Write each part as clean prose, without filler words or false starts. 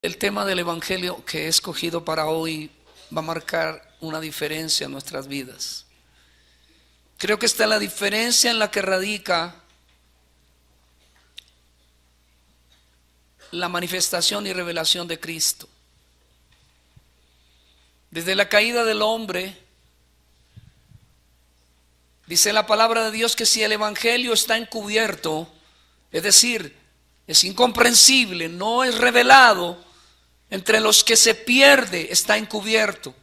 El tema del Evangelio que he escogido para hoy va a marcar una diferencia en nuestras vidas. Creo que está la diferencia en la que radica la manifestación y revelación de Cristo. Desde la caída del hombre, dice la palabra de Dios que si el Evangelio está encubierto, es decir, es incomprensible, no es revelado, entre los que se pierde está encubierto.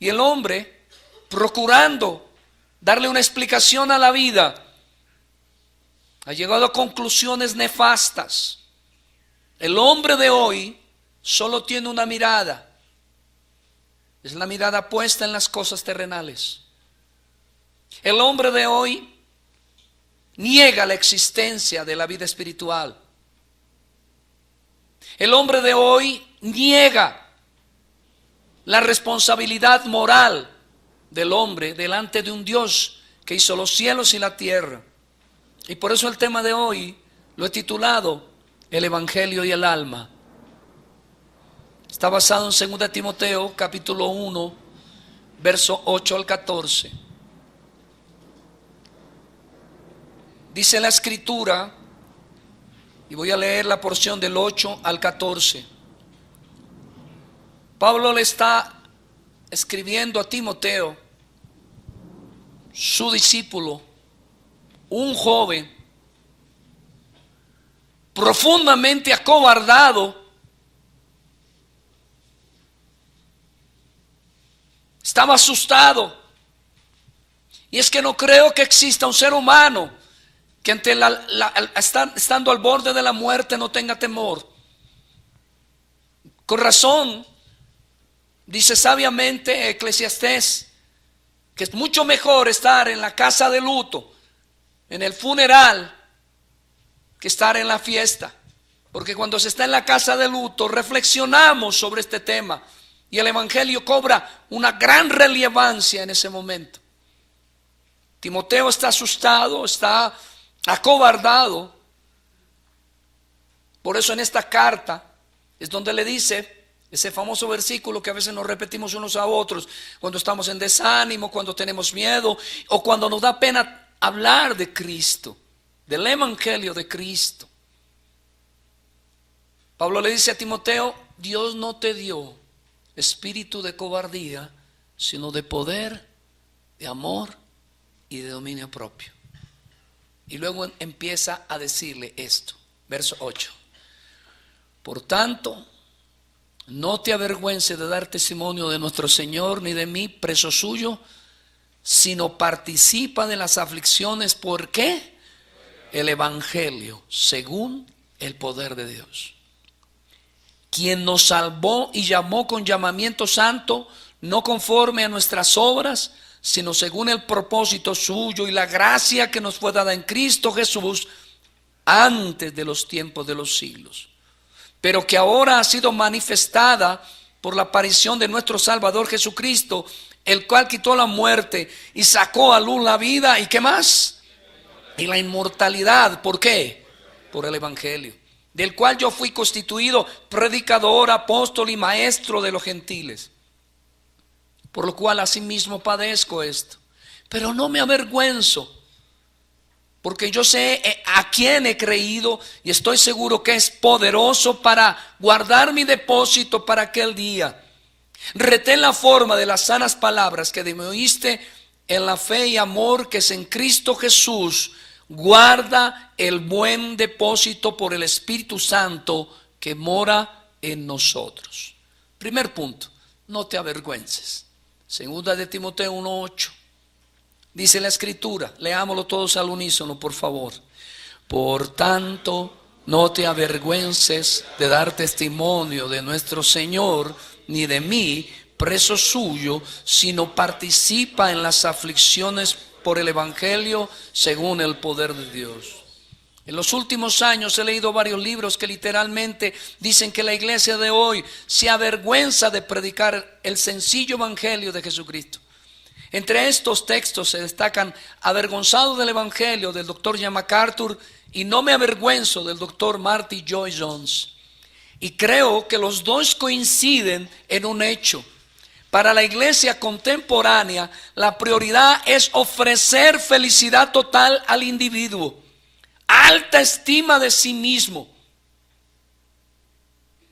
Y el hombre, procurando darle una explicación a la vida, ha llegado a conclusiones nefastas. El hombre de hoy solo tiene una mirada. Es la mirada puesta en las cosas terrenales. El hombre de hoy niega la existencia de la vida espiritual. El hombre de hoy niega la responsabilidad moral del hombre delante de un Dios que hizo los cielos y la tierra. Y por eso el tema de hoy lo he titulado El Evangelio y el alma. Está basado en 2 Timoteo capítulo 1, verso 8 al 14. Dice la escritura, y voy a leer la porción del 8 al 14. Pablo le está escribiendo a Timoteo, su discípulo, un joven profundamente acobardado. Estaba asustado. Y es que no creo que exista un ser humano que ante estando al borde de la muerte no tenga temor. Con razón, dice sabiamente Eclesiastés, que es mucho mejor estar en la casa de luto, en el funeral, que estar en la fiesta. Porque cuando se está en la casa de luto, reflexionamos sobre este tema. Y el Evangelio cobra una gran relevancia en ese momento. Timoteo está asustado, está acobardado. Por eso en esta carta es donde le dice ese famoso versículo que a veces nos repetimos unos a otros cuando estamos en desánimo, cuando tenemos miedo o cuando nos da pena hablar de Cristo, del Evangelio de Cristo. Pablo le dice a Timoteo: Dios no te dio espíritu de cobardía, sino de poder, de amor y de dominio propio. Y luego empieza a decirle esto, verso 8. Por tanto, no te avergüences de dar testimonio de nuestro Señor ni de mí, preso suyo, sino participa de las aflicciones. ¿Por qué? El Evangelio, según el poder de Dios, quien nos salvó y llamó con llamamiento santo, no conforme a nuestras obras, sino según el propósito suyo y la gracia que nos fue dada en Cristo Jesús antes de los tiempos de los siglos, pero que ahora ha sido manifestada por la aparición de nuestro Salvador Jesucristo, el cual quitó la muerte y sacó a luz la vida. ¿Y qué más? Y la inmortalidad. ¿Por qué? Por el Evangelio, del cual yo fui constituido predicador, apóstol y maestro de los gentiles, por lo cual asimismo padezco esto, pero no me avergüenzo, porque yo sé a quién he creído y estoy seguro que es poderoso para guardar mi depósito para aquel día. Retén la forma de las sanas palabras que me oíste en la fe y amor que es en Cristo Jesús. Guarda el buen depósito por el Espíritu Santo que mora en nosotros. Primer punto, no te avergüences. 2 Timoteo 1:8. Dice la escritura, leámoslo todos al unísono, por favor. Por tanto, no te avergüences de dar testimonio de nuestro Señor, ni de mí, preso suyo, sino participa en las aflicciones por el Evangelio según el poder de Dios. En los últimos años he leído varios libros que literalmente dicen que la iglesia de hoy se avergüenza de predicar el sencillo Evangelio de Jesucristo. Entre estos textos se destacan Avergonzado del Evangelio del Dr. John MacArthur y No me avergüenzo del Dr. Martyn Lloyd-Jones. Y creo que los dos coinciden en un hecho. Para la iglesia contemporánea, la prioridad es ofrecer felicidad total al individuo, alta estima de sí mismo.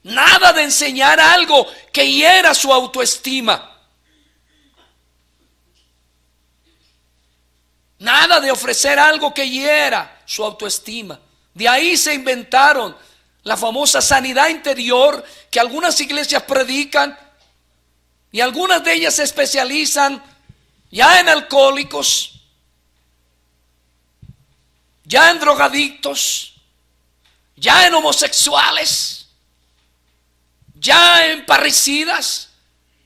Nada de enseñar algo que hiera su autoestima. Nada de ofrecer algo que hiera su autoestima. De ahí se inventaron la famosa sanidad interior que algunas iglesias predican, y algunas de ellas se especializan ya en alcohólicos, ya en drogadictos, ya en homosexuales, ya en parricidas,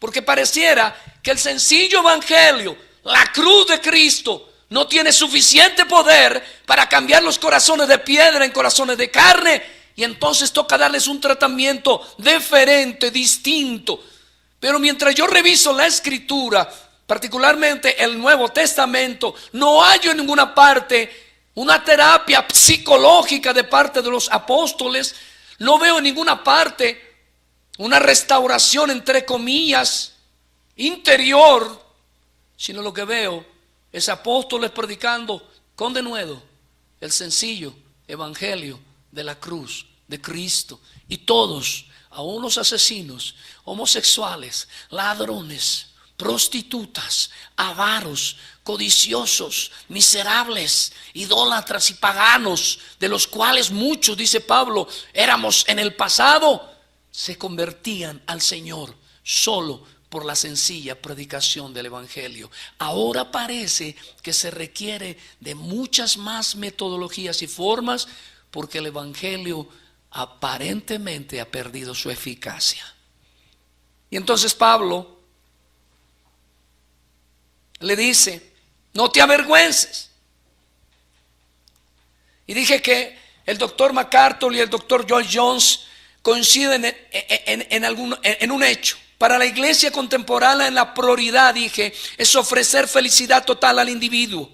porque pareciera que el sencillo evangelio, la cruz de Cristo, no tiene suficiente poder para cambiar los corazones de piedra en corazones de carne, y entonces toca darles un tratamiento diferente, distinto. Pero mientras yo reviso la Escritura, particularmente el Nuevo Testamento, no hallo en ninguna parte una terapia psicológica de parte de los apóstoles. No veo en ninguna parte una restauración, entre comillas, interior, sino lo que veo es apóstoles predicando con denuedo el sencillo evangelio de la cruz de Cristo. Y todos, aún los asesinos, homosexuales, ladrones, prostitutas, avaros, codiciosos, miserables, idólatras y paganos, de los cuales muchos, dice Pablo, éramos en el pasado, se convertían al Señor solo por la sencilla predicación del evangelio. Ahora parece que se requiere de muchas más metodologías y formas, porque el evangelio aparentemente ha perdido su eficacia. Y entonces Pablo le dice: no te avergüences. Y dije que el doctor MacArthur y el doctor Lloyd-Jones coinciden en un hecho. Para la iglesia contemporánea, la prioridad, dije, es ofrecer felicidad total al individuo,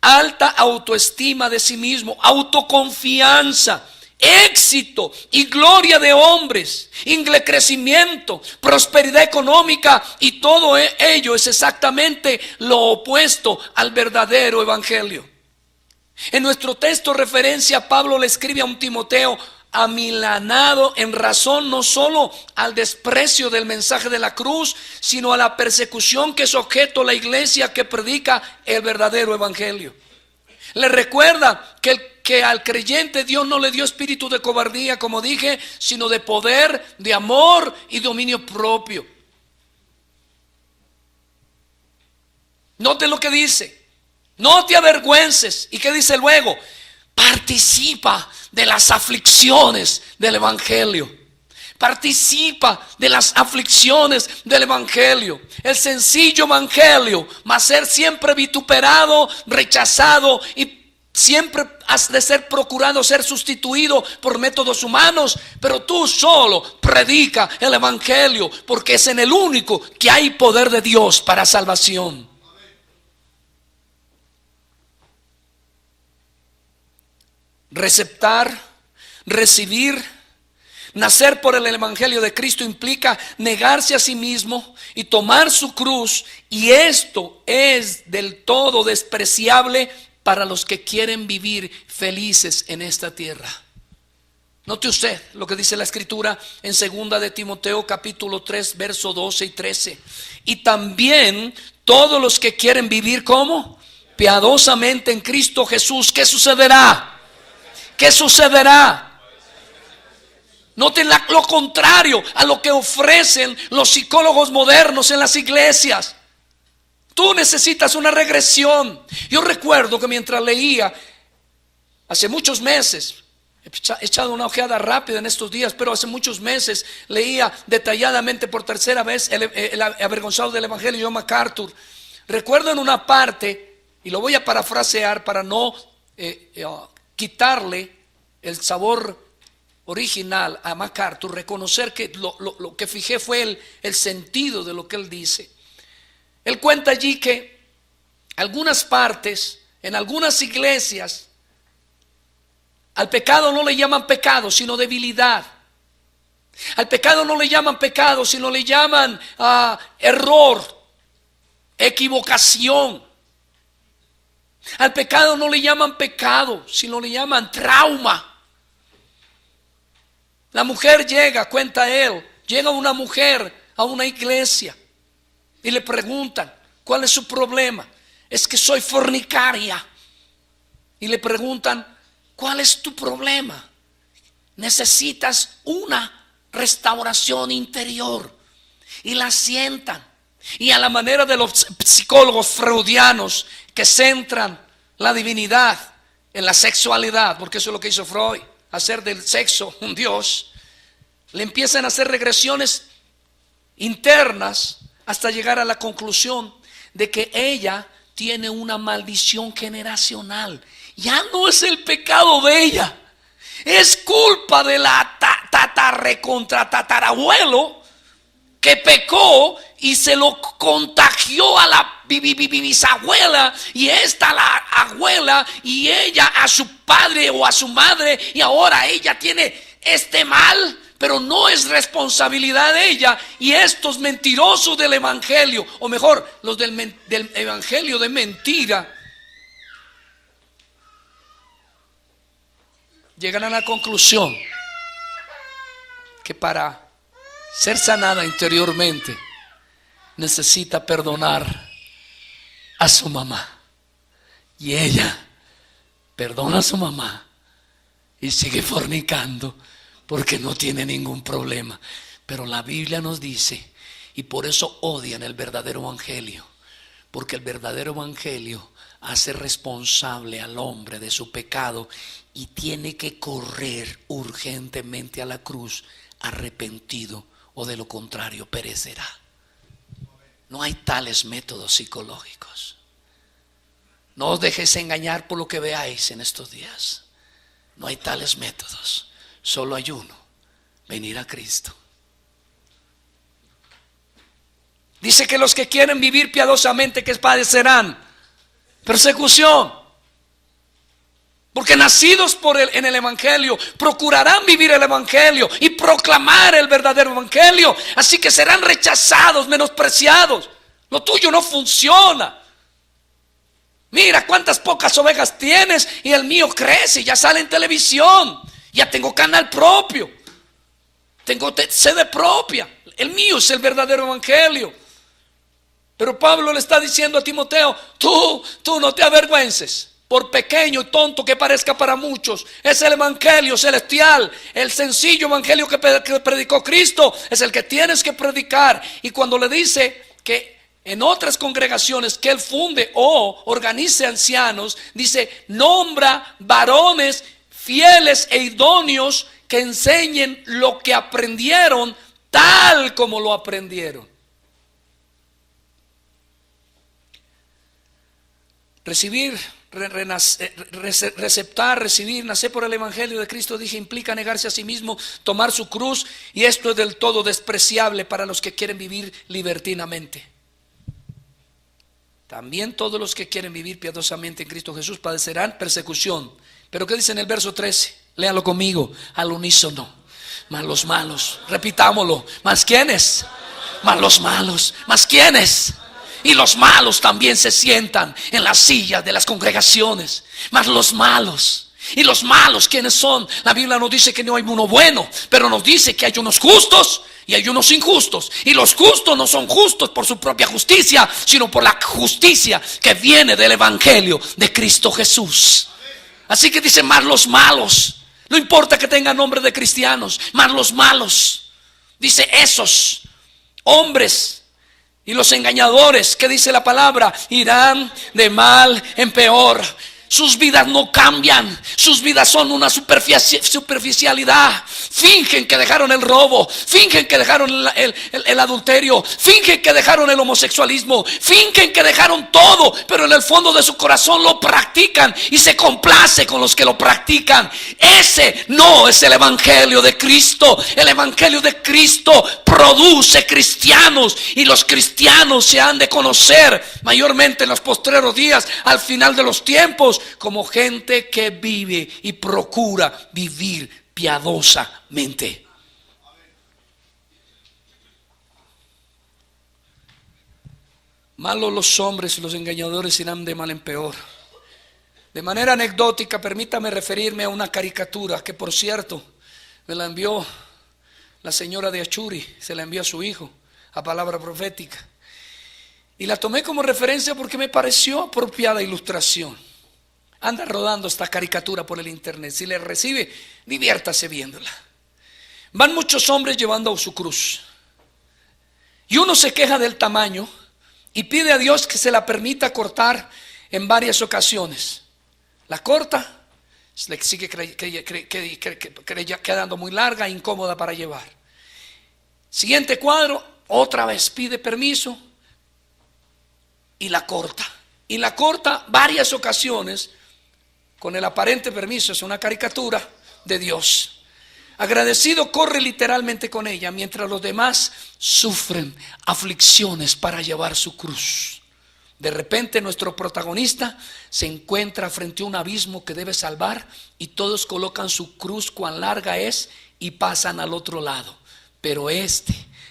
alta autoestima de sí mismo, autoconfianza, éxito y gloria de hombres, crecimiento, prosperidad económica, y todo ello es exactamente lo opuesto al verdadero evangelio. En nuestro texto referencia, Pablo le escribe a un Timoteo amilanado en razón no solo al desprecio del mensaje de la cruz, sino a la persecución que es objeto la iglesia que predica el verdadero evangelio. Le recuerda que al creyente Dios no le dio espíritu de cobardía, como dije, sino de poder, de amor y dominio propio. Noten lo que dice: no te avergüences. ¿Y qué dice luego? Participa de las aflicciones del evangelio. Participa de las aflicciones del evangelio. El sencillo evangelio va a ser siempre vituperado, rechazado, y siempre has de ser procurado ser sustituido por métodos humanos. Pero tú solo predica el evangelio, porque es en el único que hay poder de Dios para salvación. Receptar, recibir, nacer por el evangelio de Cristo implica negarse a sí mismo y tomar su cruz, y esto es del todo despreciable para los que quieren vivir felices en esta tierra. Note usted lo que dice la Escritura en 2 de Timoteo capítulo 3 verso 12 y 13. Y también todos los que quieren vivir ¿cómo? Piadosamente en Cristo Jesús. ¿Qué sucederá? ¿Qué sucederá? Noten lo contrario a lo que ofrecen los psicólogos modernos en las iglesias. Tú necesitas una regresión. Yo recuerdo que mientras leía hace muchos meses, he echado una ojeada rápida en estos días, pero hace muchos meses leía detalladamente por tercera vez el Avergonzado del Evangelio de John MacArthur. Recuerdo en una parte, y lo voy a parafrasear para no quitarle el sabor original a MacArthur, reconocer que lo que fijé fue el sentido de lo que él dice. Él cuenta allí que algunas partes, en algunas iglesias, al pecado no le llaman pecado, sino debilidad. Al pecado no le llaman pecado, sino le llaman error, equivocación. Al pecado no le llaman pecado, sino le llaman trauma. La mujer llega, cuenta él, llega una mujer a una iglesia y le preguntan, ¿cuál es su problema? Es que soy fornicaria. Y le preguntan, ¿cuál es tu problema? Necesitas una restauración interior. Y la sientan. Y a la manera de los psicólogos freudianos que centran la divinidad en la sexualidad, porque eso es lo que hizo Freud, hacer del sexo un dios, le empiezan a hacer regresiones internas hasta llegar a la conclusión de que ella tiene una maldición generacional. Ya no es el pecado de ella, es culpa de la tatarabuelo que pecó y se lo contagió a la bisabuela, y esta a la abuela, y ella a su padre o a su madre, y ahora ella tiene este mal, pero no es responsabilidad de ella. Y estos mentirosos del evangelio, o mejor, los del evangelio de mentira, llegan a la conclusión que para ser sanada interiormente necesita perdonar a su mamá. Y ella perdona a su mamá y sigue fornicando porque no tiene ningún problema. Pero la Biblia nos dice, y por eso odian el verdadero evangelio, porque el verdadero evangelio hace responsable al hombre de su pecado y tiene que correr urgentemente a la cruz arrepentido, o de lo contrario perecerá. No hay tales métodos psicológicos. No os dejéis engañar por lo que veáis en estos días. No hay tales métodos. Solo hay uno: venir a Cristo. Dice que los que quieren vivir piadosamente, que padecerán persecución. Porque nacidos en el evangelio procurarán vivir el evangelio y proclamar el verdadero evangelio. Así que serán rechazados, menospreciados. Lo tuyo no funciona. Mira cuántas pocas ovejas tienes y el mío crece, ya sale en televisión, ya tengo canal propio, tengo sede propia. El mío es el verdadero evangelio. Pero Pablo le está diciendo a Timoteo, tú no te avergüences. Por pequeño y tonto que parezca para muchos, es el evangelio celestial, el sencillo evangelio que predicó Cristo, es el que tienes que predicar. Y cuando le dice que en otras congregaciones que él funde o organice ancianos, dice: nombra varones fieles e idóneos que enseñen lo que aprendieron tal como lo aprendieron. Recibir, receptar, recibir, nacer por el evangelio de Cristo, dije, implica negarse a sí mismo, tomar su cruz, y esto es del todo despreciable para los que quieren vivir libertinamente. También todos los que quieren vivir piadosamente en Cristo Jesús padecerán persecución. Pero ¿qué dice en el verso 13? Léalo conmigo al unísono. Mas los malos, repitámoslo, ¿más quiénes? Mas los malos, ¿más quiénes? Y los malos también se sientan en las sillas de las congregaciones. Mas los malos. ¿Y los malos quiénes son? La Biblia nos dice que no hay uno bueno, pero nos dice que hay unos justos y hay unos injustos. Y los justos no son justos por su propia justicia, sino por la justicia que viene del evangelio de Cristo Jesús. Así que dice: más los malos. No importa que tengan nombre de cristianos, más los malos. Dice: esos hombres y los engañadores, que dice la palabra, irán de mal en peor. Sus vidas no cambian, sus vidas son una superficialidad. Fingen que dejaron el robo, fingen que dejaron el adulterio, fingen que dejaron el homosexualismo, fingen que dejaron todo, pero en el fondo de su corazón lo practican y se complace con los que lo practican. Ese no es el evangelio de Cristo. El evangelio de Cristo produce cristianos, y los cristianos se han de conocer mayormente en los postreros días, al final de los tiempos, como gente que vive y procura vivir piadosamente. Malos los hombres y los engañadores irán de mal en peor. De manera anecdótica, permítame referirme a una caricatura que, por cierto, me la envió la señora de Achuri, se la envió a su hijo, a palabra profética. Y la tomé como referencia porque me pareció apropiada ilustración. Anda rodando esta caricatura por el internet. Si le recibe, diviértase viéndola. Van muchos hombres llevando su cruz, y uno se queja del tamaño y pide a Dios que se la permita cortar en varias ocasiones. La corta, le sigue quedando muy larga e incómoda para llevar. Siguiente cuadro, otra vez pide permiso y la corta. Y la corta varias ocasiones con el aparente permiso. Es una caricatura de Dios. Agradecido corre literalmente con ella, mientras los demás sufren aflicciones para llevar su cruz. De repente nuestro protagonista se encuentra frente a un abismo que debe salvar, y todos colocan su cruz cuán larga es y pasan al otro lado. Pero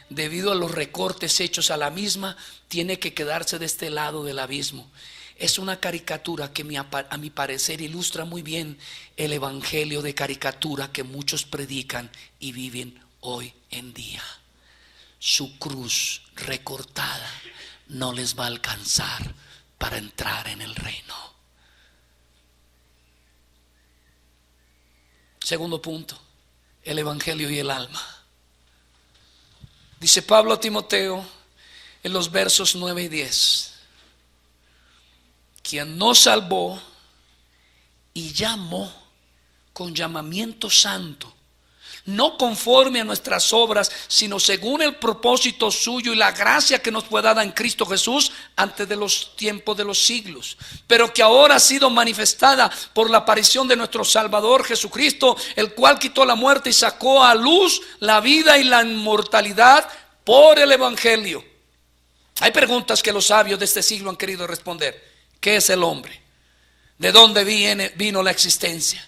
debido a los recortes hechos a la misma, tiene que quedarse de este lado del abismo. Es una caricatura que a mi parecer ilustra muy bien el evangelio de caricatura que muchos predican y viven hoy en día. Su cruz recortada no les va a alcanzar para entrar en el reino. Segundo punto, el evangelio y el alma. Dice Pablo a Timoteo en los versos 9 y 10: quien nos salvó y llamó con llamamiento santo, no conforme a nuestras obras, sino según el propósito suyo y la gracia que nos fue dada en Cristo Jesús antes de los tiempos de los siglos, pero que ahora ha sido manifestada por la aparición de nuestro Salvador Jesucristo, el cual quitó la muerte y sacó a luz la vida y la inmortalidad por el evangelio. Hay preguntas que los sabios de este siglo han querido responder. ¿Qué es el hombre? ¿De dónde vino la existencia?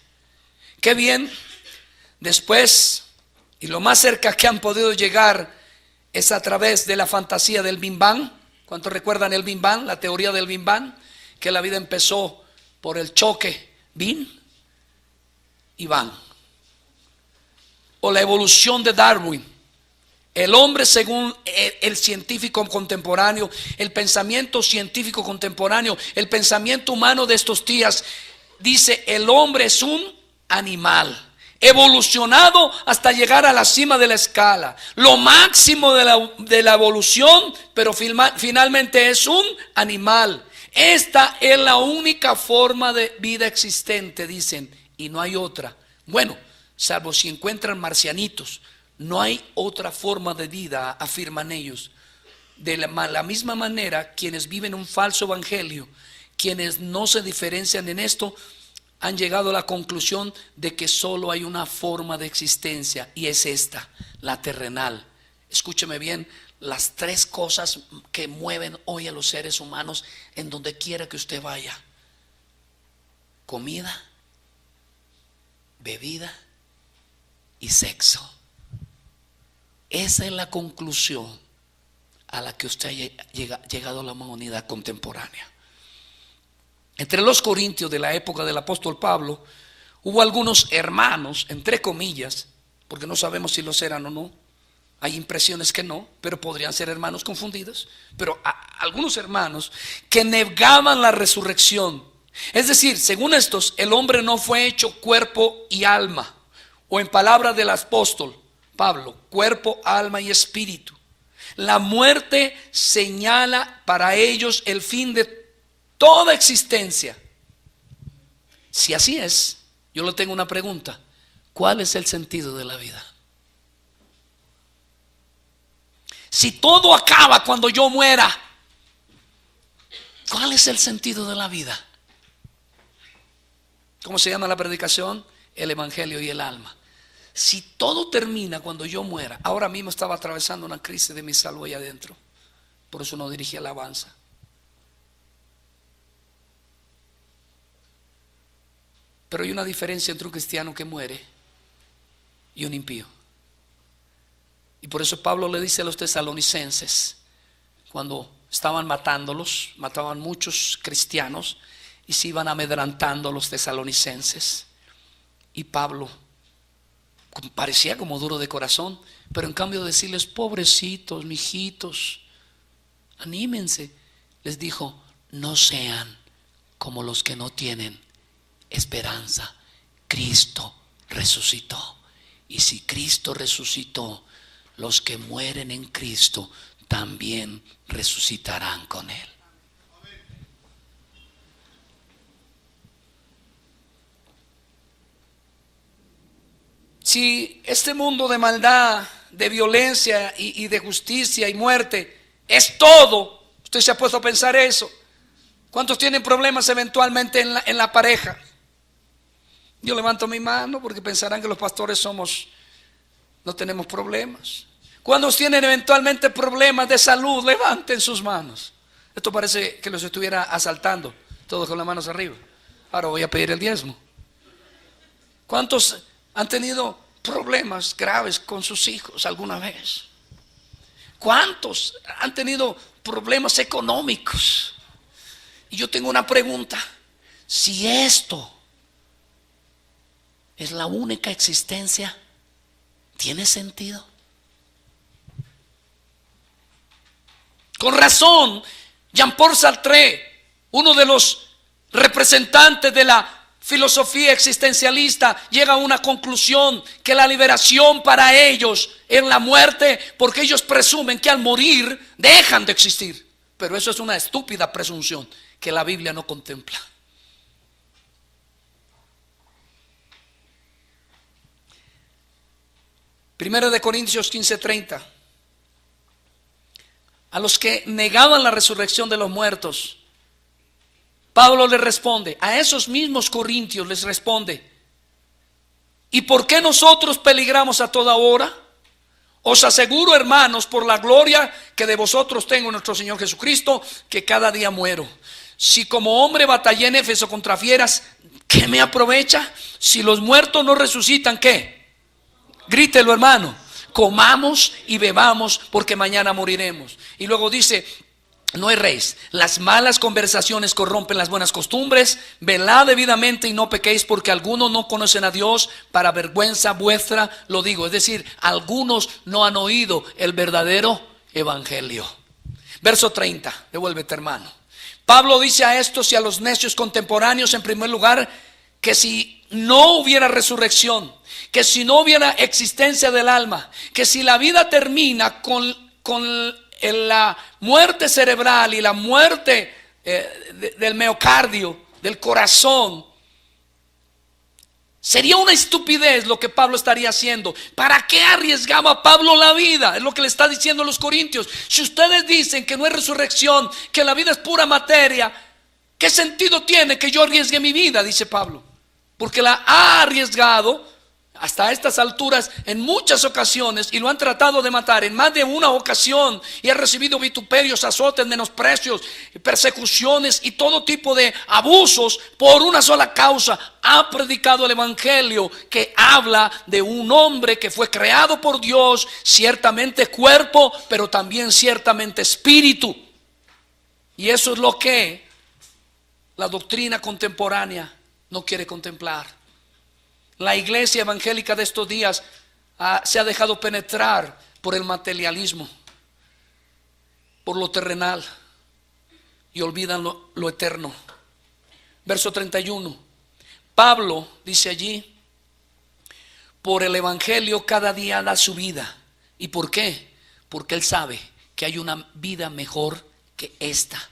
Qué bien. Después, y lo más cerca que han podido llegar es a través de la fantasía del Big Bang. ¿Cuántos recuerdan el Big Bang? La teoría del Big Bang, que la vida empezó por el choque Big y Bang. O la evolución de Darwin. El hombre, según el científico contemporáneo, el pensamiento científico contemporáneo, el pensamiento humano de estos días, dice: el hombre es un animal evolucionado hasta llegar a la cima de la escala, lo máximo de la evolución, pero finalmente es un animal. Esta es la única forma de vida existente, dicen, y no hay otra. Bueno, salvo si encuentran marcianitos, no hay otra forma de vida, afirman ellos. De la misma manera, quienes viven un falso evangelio, quienes no se diferencian en esto, han llegado a la conclusión de que solo hay una forma de existencia, y es esta, la terrenal. Escúcheme bien, las tres cosas que mueven hoy a los seres humanos en donde quiera que usted vaya: comida, bebida y sexo. Esa es la conclusión a la que usted ha llegado a la humanidad contemporánea. Entre los corintios de la época del apóstol Pablo hubo algunos hermanos, entre comillas, porque no sabemos si los eran o no. Hay impresiones que no, pero podrían ser hermanos confundidos. Pero algunos hermanos que negaban la resurrección. Es decir, según estos, el hombre no fue hecho cuerpo y alma, o en palabras del apóstol Pablo, cuerpo, alma y espíritu. La muerte señala para ellos el fin de toda existencia. Si así es, yo le tengo una pregunta. ¿Cuál es el sentido de la vida? Si todo acaba cuando yo muera, ¿cuál es el sentido de la vida? ¿Cómo se llama la predicación? El evangelio y el alma. Si todo termina cuando yo muera, ahora mismo estaba atravesando una crisis de mi salud ahí adentro, por eso no dirigí alabanza. Pero hay una diferencia entre un cristiano que muere y un impío. Y por eso Pablo le dice a los tesalonicenses, cuando estaban matándolos, mataban muchos cristianos y se iban amedrantando a los tesalonicenses. Y Pablo parecía como duro de corazón, pero en cambio de decirles, pobrecitos, mijitos, anímense, les dijo, no sean como los que no tienen esperanza. Cristo resucitó. Y si Cristo resucitó, los que mueren en Cristo también resucitarán con Él. Si este mundo de maldad, de violencia y de justicia y muerte es todo, usted se ha puesto a pensar eso. ¿Cuántos tienen problemas eventualmente en la pareja? Yo levanto mi mano porque pensarán que los pastores no tenemos problemas. ¿Cuántos tienen eventualmente problemas de salud? Levanten sus manos. Esto parece que los estuviera asaltando, todos con las manos arriba. Ahora voy a pedir el diezmo. ¿Cuántos han tenido problemas graves con sus hijos alguna vez? ¿Cuántos han tenido problemas económicos? Y yo tengo una pregunta. Si esto es la única existencia, ¿tiene sentido? Con razón, Jean-Paul Sartre, uno de los representantes de la filosofía existencialista, llega a una conclusión: que la liberación para ellos es la muerte, porque ellos presumen que al morir dejan de existir. Pero eso es una estúpida presunción que la Biblia no contempla. Primero de Corintios 15:30. A los que negaban la resurrección de los muertos, Pablo les responde, a esos mismos corintios les responde: ¿y por qué nosotros peligramos a toda hora? Os aseguro, hermanos, por la gloria que de vosotros tengo en nuestro Señor Jesucristo, que cada día muero. Si como hombre batallé en Éfeso contra fieras, ¿qué me aprovecha? Si los muertos no resucitan, ¿qué? Grítelo, hermano. Comamos y bebamos, porque mañana moriremos. Y luego dice: no erréis, las malas conversaciones corrompen las buenas costumbres. Velad debidamente y no pequéis, porque algunos no conocen a Dios. Para vergüenza vuestra lo digo. Es decir, algunos no han oído el verdadero evangelio. Verso 30, devuélvete, hermano. Pablo dice a estos y a los necios contemporáneos, en primer lugar, que si no hubiera resurrección, que si no hubiera existencia del alma, que si la vida termina con la muerte cerebral y la muerte del miocardio, del corazón, sería una estupidez lo que Pablo estaría haciendo. ¿Para qué arriesgaba Pablo la vida? Es lo que le está diciendo a los corintios. Si ustedes dicen que no hay resurrección, que la vida es pura materia, ¿qué sentido tiene que yo arriesgue mi vida? Dice Pablo. Porque la ha arriesgado hasta estas alturas en muchas ocasiones, y lo han tratado de matar en más de una ocasión, y ha recibido vituperios, azotes, menosprecios, persecuciones y todo tipo de abusos por una sola causa. Ha predicado el evangelio, que habla de un hombre que fue creado por Dios, ciertamente cuerpo, pero también ciertamente espíritu. Y eso es lo que la doctrina contemporánea no quiere contemplar. La iglesia evangélica de estos días se ha dejado penetrar por el materialismo, por lo terrenal, y olvidan lo eterno. Verso 31. Pablo dice allí: por el evangelio cada día da su vida. ¿Y por qué? Porque él sabe que hay una vida mejor que esta.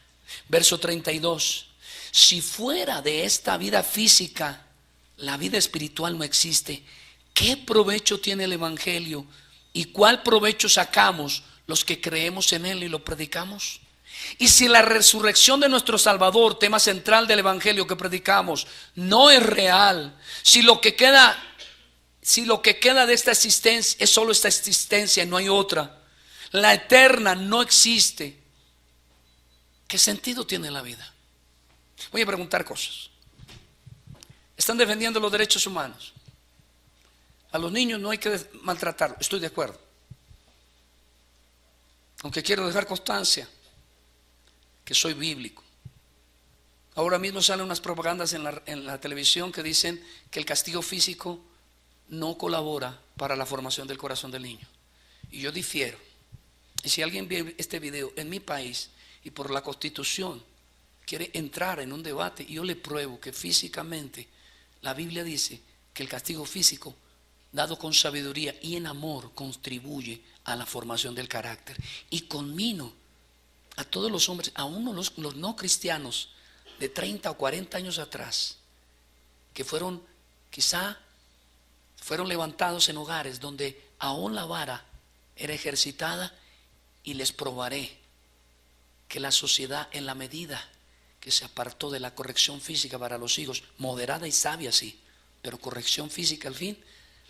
Verso 32. Si fuera de esta vida física, la vida espiritual no existe, ¿qué provecho tiene el Evangelio? ¿Y cuál provecho sacamos los que creemos en él y lo predicamos? Y si la resurrección de nuestro Salvador, tema central del Evangelio que predicamos, no es real, si lo que queda de esta existencia es solo esta existencia y no hay otra, la eterna no existe, ¿qué sentido tiene la vida? Voy a preguntar cosas. Están defendiendo los derechos humanos. A los niños no hay que maltratarlos, estoy de acuerdo. Aunque quiero dejar constancia que soy bíblico. Ahora mismo salen unas propagandas en la televisión que dicen que el castigo físico no colabora para la formación del corazón del niño. Y yo difiero. Y si alguien ve este video en mi país y por la Constitución quiere entrar en un debate, yo le pruebo que físicamente la Biblia dice que el castigo físico, dado con sabiduría y en amor, contribuye a la formación del carácter. Y conmino a todos los hombres, aún los no cristianos de 30 o 40 años atrás, que fueron levantados en hogares donde aún la vara era ejercitada, y les probaré que la sociedad, en la medida que se apartó de la corrección física para los hijos, moderada y sabia sí, pero corrección física al fin,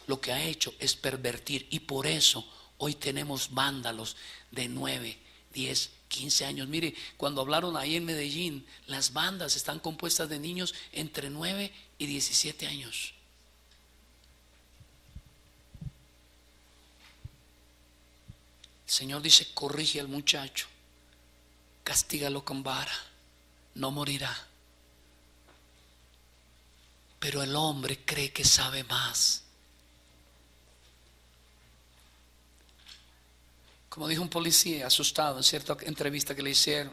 lo que ha hecho es pervertir. Y por eso hoy tenemos vándalos de 9, 10, 15 años. Mire, cuando hablaron ahí en Medellín, las bandas están compuestas de niños entre 9 y 17 años. El Señor dice: corrige al muchacho, castígalo con vara, no morirá. Pero el hombre cree que sabe más. Como dijo un policía asustado en cierta entrevista que le hicieron: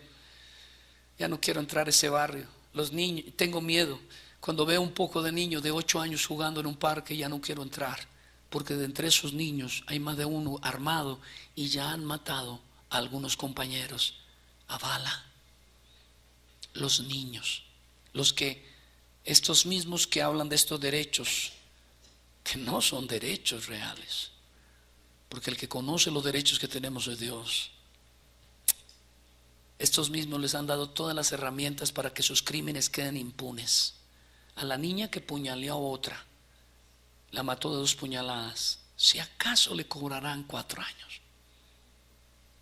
ya no quiero entrar a ese barrio. Los niños, tengo miedo. Cuando veo un poco de niños de 8 años jugando en un parque, ya no quiero entrar, porque de entre esos niños hay más de uno armado y ya han matado a algunos compañeros a bala. Los niños, estos mismos que hablan de estos derechos, que no son derechos reales, porque el que conoce los derechos que tenemos es Dios. Estos mismos les han dado todas las herramientas para que sus crímenes queden impunes. A la niña que puñaleó a otra, la mató de 2 puñaladas, si acaso le cobrarán 4 años,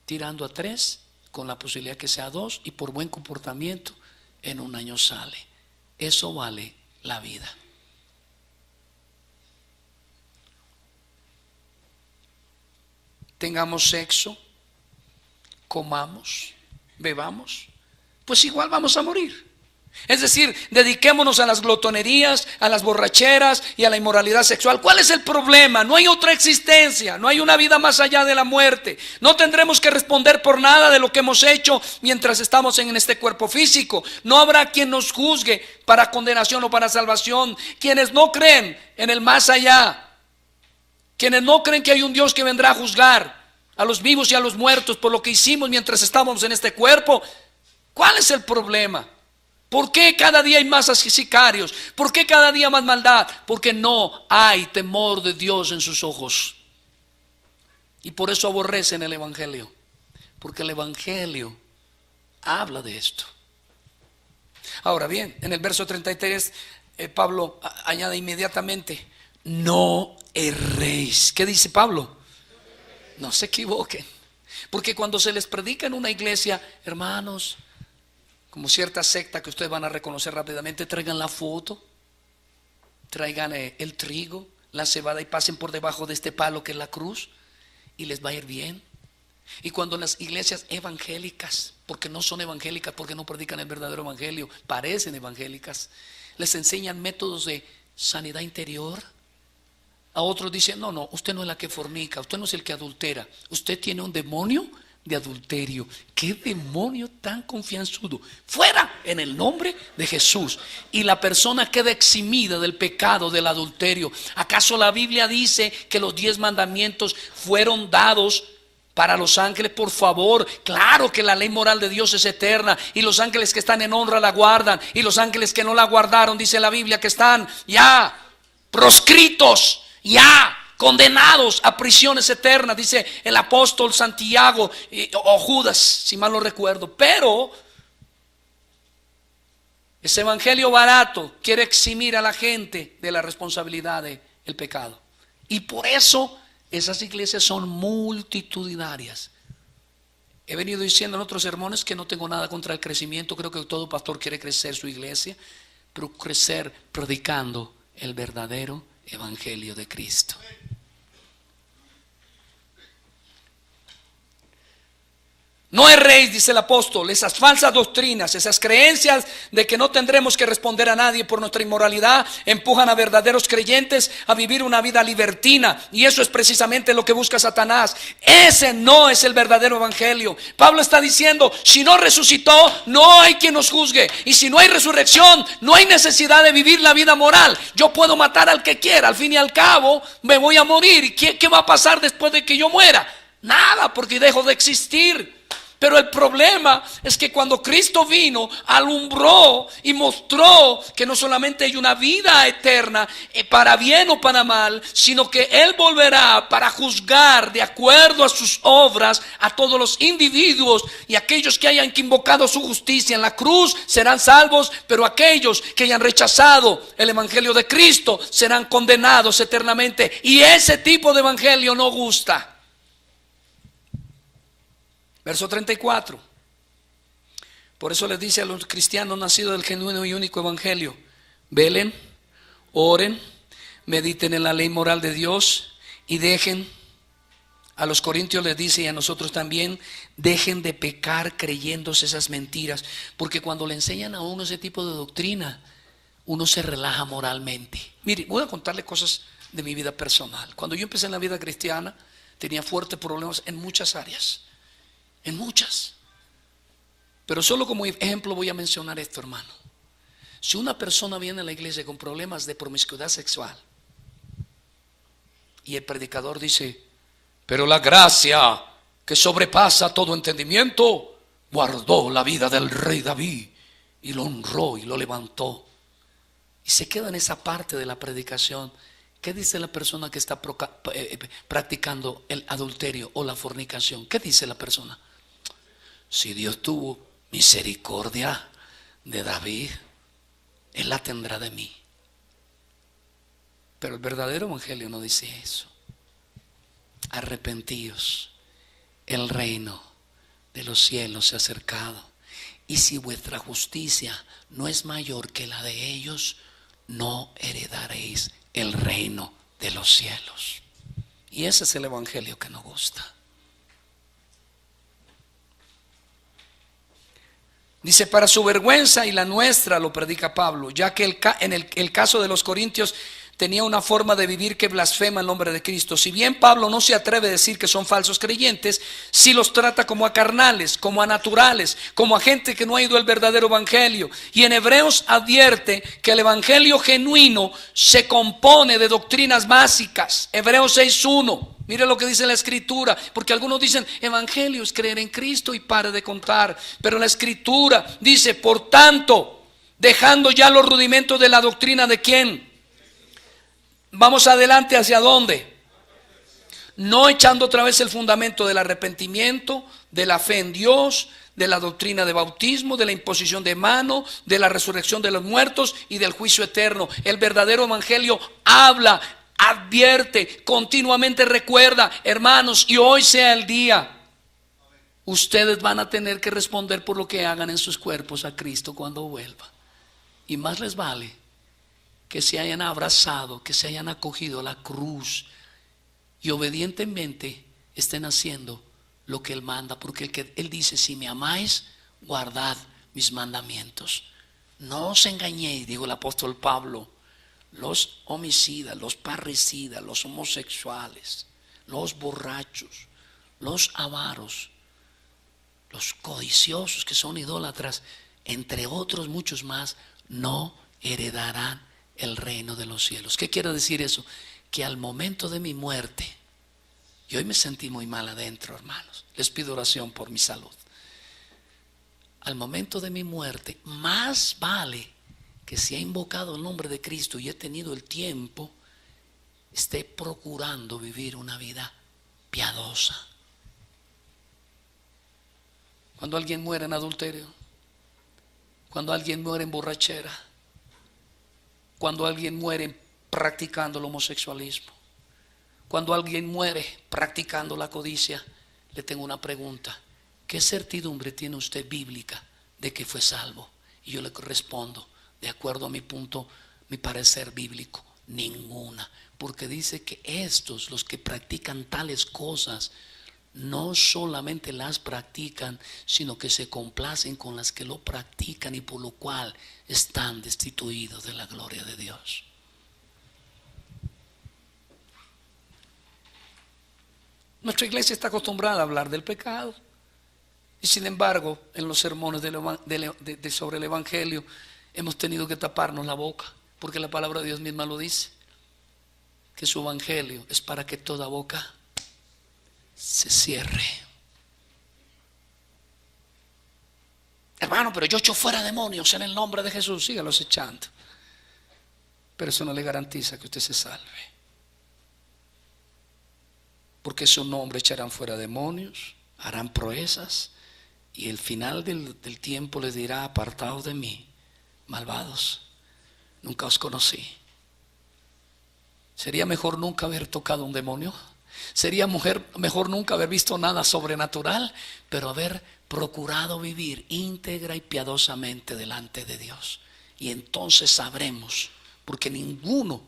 tirando a 3, con la posibilidad que sea 2, y por buen comportamiento en 1 año sale. Eso vale la vida. Tengamos sexo, comamos, bebamos, pues igual vamos a morir. Es decir, dediquémonos a las glotonerías, a las borracheras y a la inmoralidad sexual. ¿Cuál es el problema? No hay otra existencia, no hay una vida más allá de la muerte. No tendremos que responder por nada de lo que hemos hecho mientras estamos en este cuerpo físico. No habrá quien nos juzgue para condenación o para salvación. Quienes no creen en el más allá, quienes no creen que hay un Dios que vendrá a juzgar a los vivos y a los muertos por lo que hicimos mientras estábamos en este cuerpo, ¿cuál es el problema? ¿Por qué cada día hay más sicarios? ¿Por qué cada día más maldad? Porque no hay temor de Dios en sus ojos. Y por eso aborrecen el Evangelio, porque el Evangelio habla de esto. Ahora bien, en el verso 33 Pablo añade inmediatamente: no erréis. ¿Qué dice Pablo? No se equivoquen. Porque cuando se les predica en una iglesia, hermanos, como cierta secta que ustedes van a reconocer rápidamente, traigan la foto, traigan el trigo, la cebada, y pasen por debajo de este palo que es la cruz, y les va a ir bien. Y cuando las iglesias evangélicas, porque no son evangélicas, porque no predican el verdadero evangelio, parecen evangélicas, les enseñan métodos de sanidad interior, a otros dicen: no, usted no es la que fornica, usted no es el que adultera, usted tiene un demonio de adulterio. ¿Qué demonio tan confianzudo? Fuera en el nombre de Jesús. Y la persona queda eximida del pecado del adulterio. ¿Acaso la Biblia dice que los 10 mandamientos fueron dados Para los ángeles, por favor, claro que la ley moral de Dios es eterna, y los ángeles que están en honra la guardan, y los ángeles que no la guardaron, dice la Biblia, que están ya proscritos, ya condenados a prisiones eternas, dice el apóstol Santiago o Judas, si mal no recuerdo. Pero ese evangelio barato quiere eximir a la gente de la responsabilidad del pecado, y por eso esas iglesias son multitudinarias. He venido diciendo en otros sermones que no tengo nada contra el crecimiento. Creo que todo pastor quiere crecer su iglesia, pero crecer predicando el verdadero evangelio de Cristo. No erréis, dice el apóstol. Esas falsas doctrinas, esas creencias de que no tendremos que responder a nadie por nuestra inmoralidad, empujan a verdaderos creyentes a vivir una vida libertina, y eso es precisamente lo que busca Satanás. Ese no es el verdadero evangelio. Pablo está diciendo: si no resucitó, no hay quien nos juzgue, y si no hay resurrección, no hay necesidad de vivir la vida moral. Yo puedo matar al que quiera, al fin y al cabo me voy a morir. ¿Y qué va a pasar después de que yo muera? Nada, porque dejo de existir. Pero el problema es que cuando Cristo vino, alumbró y mostró que no solamente hay una vida eterna, para bien o para mal, sino que Él volverá para juzgar de acuerdo a sus obras a todos los individuos, y aquellos que hayan invocado su justicia en la cruz serán salvos, pero aquellos que hayan rechazado el evangelio de Cristo serán condenados eternamente. Y ese tipo de evangelio no gusta. Verso 34. Por eso les dice a los cristianos nacidos del genuino y único evangelio: velen, oren, mediten en la ley moral de Dios, y dejen. A los corintios les dice, y a nosotros también, dejen de pecar creyéndose esas mentiras. Porque cuando le enseñan a uno ese tipo de doctrina, uno se relaja moralmente. Mire, voy a contarle cosas de mi vida personal. Cuando yo empecé en la vida cristiana, tenía fuertes problemas en muchas áreas. En muchas. Pero solo como ejemplo voy a mencionar esto, hermano. Si una persona viene a la iglesia con problemas de promiscuidad sexual, y el predicador dice: pero la gracia que sobrepasa todo entendimiento guardó la vida del rey David y lo honró y lo levantó, y se queda en esa parte de la predicación, ¿qué dice la persona que está practicando el adulterio o la fornicación? ¿Qué dice la persona? Si Dios tuvo misericordia de David, Él la tendrá de mí. Pero el verdadero evangelio no dice eso. Arrepentíos, el reino de los cielos se ha acercado, y si vuestra justicia no es mayor que la de ellos, no heredaréis el reino de los cielos. Y ese es el evangelio que nos gusta. Dice: para su vergüenza y la nuestra lo predica Pablo, ya que en el caso de los corintios tenía una forma de vivir que blasfema el nombre de Cristo. Si bien Pablo no se atreve a decir que son falsos creyentes, sí los trata como a carnales, como a naturales, como a gente que no ha ido al verdadero evangelio. Y en Hebreos advierte que el evangelio genuino se compone de doctrinas básicas. Hebreos 6:1. Mire lo que dice la escritura, porque algunos dicen evangelio es creer en Cristo y pare de contar. Pero la escritura dice: por tanto, dejando ya los rudimentos de la doctrina de ¿quién? Vamos adelante, ¿hacia dónde? No echando otra vez el fundamento del arrepentimiento, de la fe en Dios, de la doctrina de bautismo, de la imposición de mano, de la resurrección de los muertos y del juicio eterno. El verdadero evangelio habla, advierte, continuamente recuerda: hermanos, y hoy sea el día. Ustedes van a tener que responder por lo que hagan en sus cuerpos a Cristo cuando vuelva. Y más les vale que se hayan abrazado, que se hayan acogido a la cruz y obedientemente estén haciendo lo que Él manda, porque Él dice: si me amáis, guardad mis mandamientos. No os engañéis, dijo el apóstol Pablo. Los homicidas, los parricidas, los homosexuales, los borrachos, los avaros, los codiciosos, que son idólatras, entre otros muchos más, no heredarán el reino de los cielos. ¿Qué quiere decir eso? Que al momento de mi muerte Y hoy me sentí muy mal adentro, hermanos. Les pido oración por mi salud. Al momento de mi muerte, más vale que si he invocado el nombre de Cristo y he tenido el tiempo, esté procurando vivir una vida piadosa. Cuando alguien muere en adulterio, cuando alguien muere en borrachera, cuando alguien muere practicando el homosexualismo, cuando alguien muere practicando la codicia, le tengo una pregunta: ¿qué certidumbre tiene usted bíblica de que fue salvo? Y yo le respondo, de acuerdo a mi parecer bíblico, ninguna. Porque dice que estos, los que practican tales cosas, no solamente las practican, sino que se complacen con las que lo practican, y por lo cual están destituidos de la gloria de Dios. Nuestra iglesia está acostumbrada a hablar del pecado, y sin embargo en los sermones sobre el Evangelio hemos tenido que taparnos la boca, porque la palabra de Dios misma lo dice, que su Evangelio es para que toda boca se cierre. Hermano, pero yo echo fuera demonios en el nombre de Jesús. Sígalos echando, pero eso no le garantiza que usted se salve, porque su nombre echarán fuera demonios, harán proezas, y el final del tiempo les dirá: apartados de mí, malvados, nunca os conocí. ¿Sería mejor nunca haber tocado un demonio? ¿Sería mejor nunca haber visto nada sobrenatural? Pero haber procurado vivir íntegra y piadosamente delante de Dios. Y entonces sabremos, porque ninguno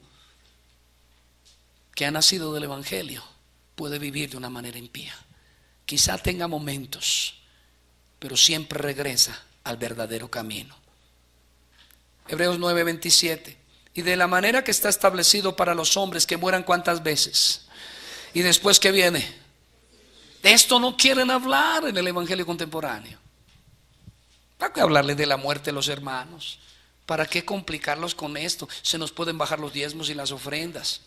que ha nacido del Evangelio puede vivir de una manera impía. Quizá tenga momentos, pero siempre regresa al verdadero camino. Hebreos 9:27. Y de la manera que está establecido para los hombres que mueran, ¿cuántas veces? Y después, ¿qué viene? De esto no quieren hablar en el Evangelio contemporáneo. ¿Para qué hablarle de la muerte de los hermanos? ¿Para qué complicarlos con esto? Se nos pueden bajar los diezmos y las ofrendas.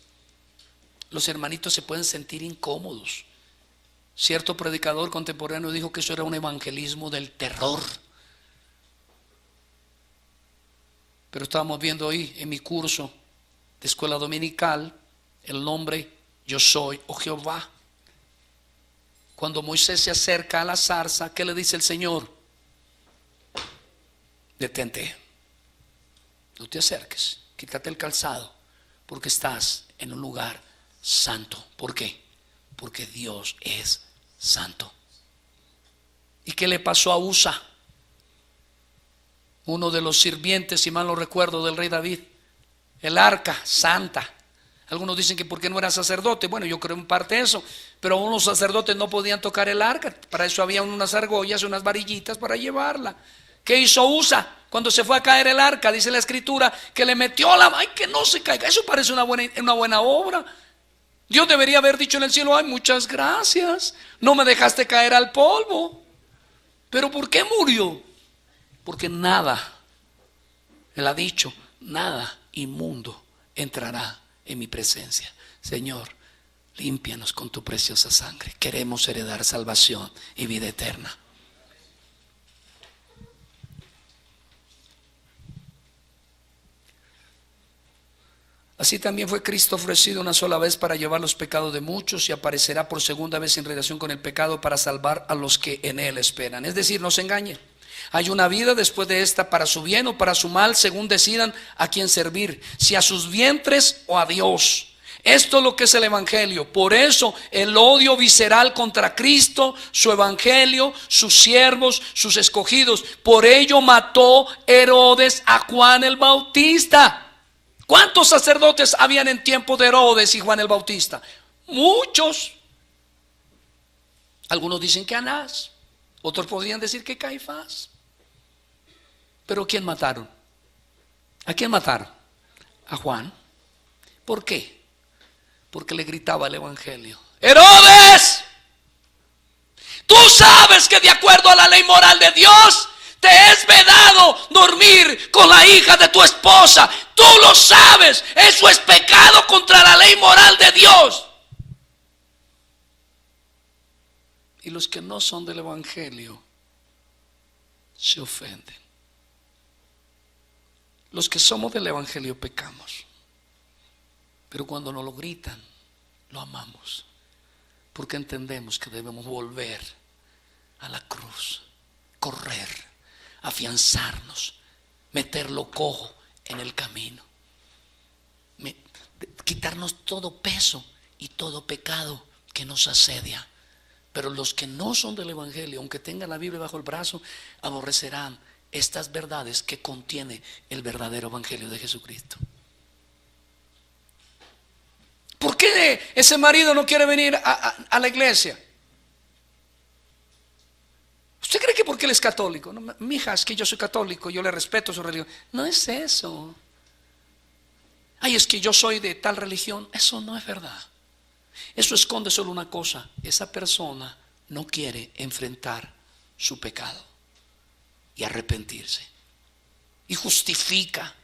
Los hermanitos se pueden sentir incómodos. Cierto predicador contemporáneo dijo que eso era un evangelismo del terror. Pero estábamos viendo hoy en mi curso de escuela dominical el nombre Yo soy, oh Jehová. Cuando Moisés se acerca a la zarza, ¿qué le dice el Señor? Detente, no te acerques, quítate el calzado, porque estás en un lugar santo. ¿Por qué? Porque Dios es santo. ¿Y qué le pasó a Usa? Uno de los sirvientes, si mal no recuerdo, del rey David. El arca santa. Algunos dicen que porque no era sacerdote. Bueno, yo creo en parte eso, pero unos sacerdotes no podían tocar el arca. Para eso había unas argollas, unas varillitas para llevarla. ¿Qué hizo Usa cuando se fue a caer el arca? Dice la escritura que le metió la... ¡Ay, que no se caiga! Eso parece una buena obra. Dios debería haber dicho en el cielo: ¡ay, muchas gracias! No me dejaste caer al polvo. ¿Pero por qué murió? Porque nada, Él ha dicho, nada inmundo entrará en mi presencia. Señor, límpianos con tu preciosa sangre. Queremos heredar salvación y vida eterna. Así también fue Cristo ofrecido una sola vez para llevar los pecados de muchos, y aparecerá por segunda vez en relación con el pecado para salvar a los que en Él esperan. Es decir, no se engañen. Hay una vida después de esta, para su bien o para su mal, según decidan a quién servir, si a sus vientres o a Dios. Esto es lo que es el Evangelio. Por eso el odio visceral contra Cristo, su Evangelio, sus siervos, sus escogidos. Por ello mató Herodes a Juan el Bautista. ¿Cuántos sacerdotes habían en tiempo de Herodes y Juan el Bautista? Muchos. Algunos dicen que Anás, otros podrían decir que Caifás. Pero ¿quién mataron? ¿A quién mataron? A Juan. ¿Por qué? Porque le gritaba el Evangelio: Herodes, tú sabes que de acuerdo a la ley moral de Dios te es vedado dormir con la hija de tu esposa. Tú lo sabes, eso es pecado contra la ley moral de Dios. Y los que no son del Evangelio se ofenden. Los que somos del Evangelio pecamos, pero cuando nos lo gritan, lo amamos, porque entendemos que debemos volver a la cruz, correr, afianzarnos, meter lo cojo en el camino, quitarnos todo peso y todo pecado que nos asedia. Pero los que no son del Evangelio, aunque tengan la Biblia bajo el brazo, aborrecerán estas verdades que contiene el verdadero Evangelio de Jesucristo. ¿Por qué ese marido no quiere venir a la iglesia? ¿Usted cree que porque él es católico? No, mija, es que yo soy católico, yo le respeto su religión. No es eso. Ay, es que yo soy de tal religión. Eso no es verdad. Eso esconde solo una cosa: esa persona no quiere enfrentar su pecado y arrepentirse, y justifica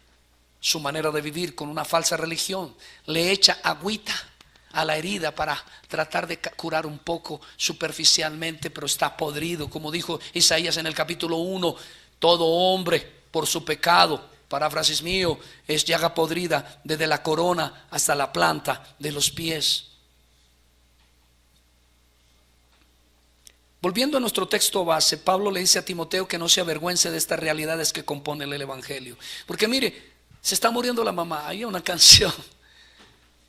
su manera de vivir con una falsa religión. Le echa agüita a la herida para tratar de curar un poco superficialmente, pero está podrido. Como dijo Isaías en el capítulo 1: todo hombre por su pecado, paráfrasis mío, es llaga podrida desde la corona hasta la planta de los pies. Volviendo a nuestro texto base, Pablo le dice a Timoteo que no se avergüence de estas realidades que componen el Evangelio. Porque mire, se está muriendo la mamá. Hay una canción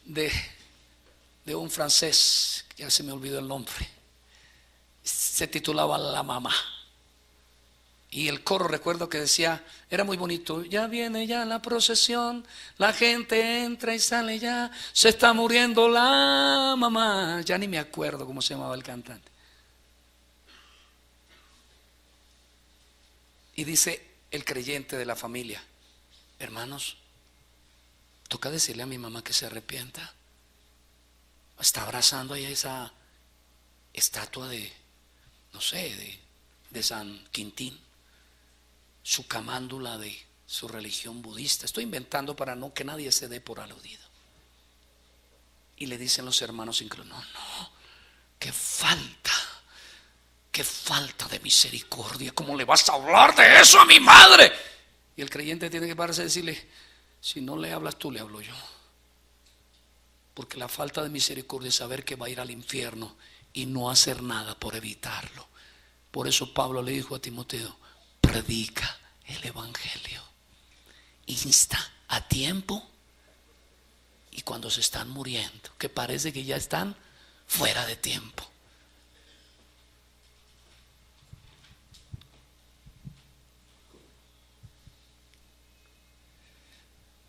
de un francés, ya se me olvidó el nombre, se titulaba La Mamá. Y el coro, recuerdo que decía, era muy bonito: ya viene ya la procesión, la gente entra y sale ya, se está muriendo la mamá. Ya ni me acuerdo cómo se llamaba el cantante. Y dice el creyente de la familia: hermanos, toca decirle a mi mamá que se arrepienta. Está abrazando ahí esa estatua de, no sé, de San Quintín, su camándula de su religión budista. Estoy inventando para no que nadie se dé por aludido. Y le dicen los hermanos incluso: no, qué falta de misericordia. ¿Cómo le vas a hablar de eso a mi madre? Y el creyente tiene que pararse y decirle: si no le hablas tú, le hablo yo. Porque la falta de misericordia es saber que va a ir al infierno y no hacer nada por evitarlo. Por eso Pablo le dijo a Timoteo: predica el Evangelio, insta a tiempo y cuando se están muriendo, que parece que ya están fuera de tiempo.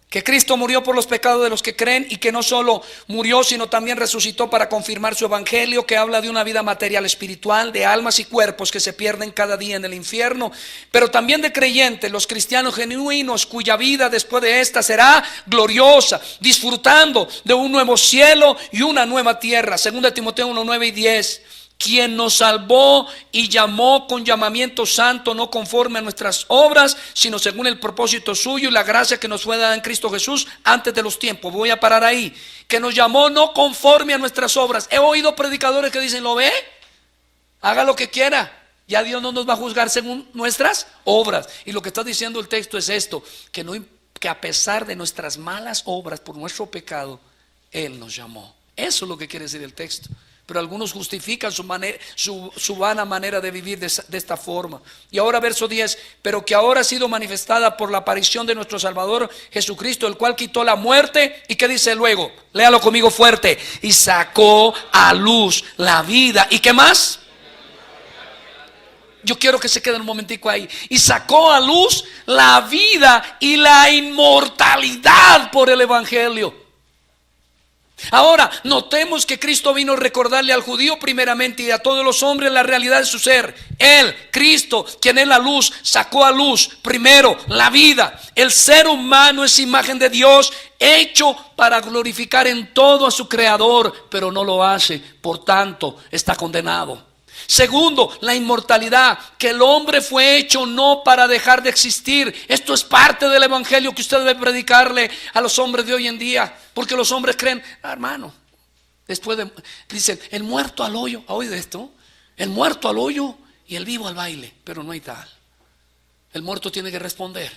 Que Cristo murió por los pecados de los que creen, y que no solo murió, sino también resucitó para confirmar su evangelio, que habla de una vida material espiritual, de almas y cuerpos que se pierden cada día en el infierno, pero también de creyentes, los cristianos genuinos, cuya vida después de esta será gloriosa, disfrutando de un nuevo cielo y una nueva tierra. 2 Timoteo 1, 9 y 10. Quien nos salvó y llamó con llamamiento santo, no conforme a nuestras obras, sino según el propósito suyo y la gracia que nos fue dada en Cristo Jesús antes de los tiempos. Voy a parar ahí. Que nos llamó no conforme a nuestras obras. He oído predicadores que dicen: ¿lo ve? Haga lo que quiera, ya Dios no nos va a juzgar según nuestras obras. Y lo que está diciendo el texto es esto: que a pesar de nuestras malas obras, por nuestro pecado, Él nos llamó. Eso es lo que quiere decir el texto. Pero algunos justifican su vana manera de vivir de esta forma. Y ahora verso 10: pero que ahora ha sido manifestada por la aparición de nuestro Salvador Jesucristo, el cual quitó la muerte. ¿Y qué dice luego? Léalo conmigo fuerte: y sacó a luz la vida. ¿Y qué más? Yo quiero que se quede un momentico ahí. Y sacó a luz la vida y la inmortalidad por el Evangelio. Ahora, notemos que Cristo vino a recordarle al judío primeramente y a todos los hombres la realidad de su ser. Él, Cristo, quien es la luz, sacó a luz primero la vida. El ser humano es imagen de Dios, hecho para glorificar en todo a su Creador, pero no lo hace, por tanto está condenado. Segundo, la inmortalidad, que el hombre fue hecho no para dejar de existir. Esto es parte del evangelio que usted debe predicarle a los hombres de hoy en día, porque los hombres creen: hermano, dicen, el muerto al hoyo. ¿Ha oído esto? El muerto al hoyo y el vivo al baile, pero no hay tal. El muerto tiene que responder.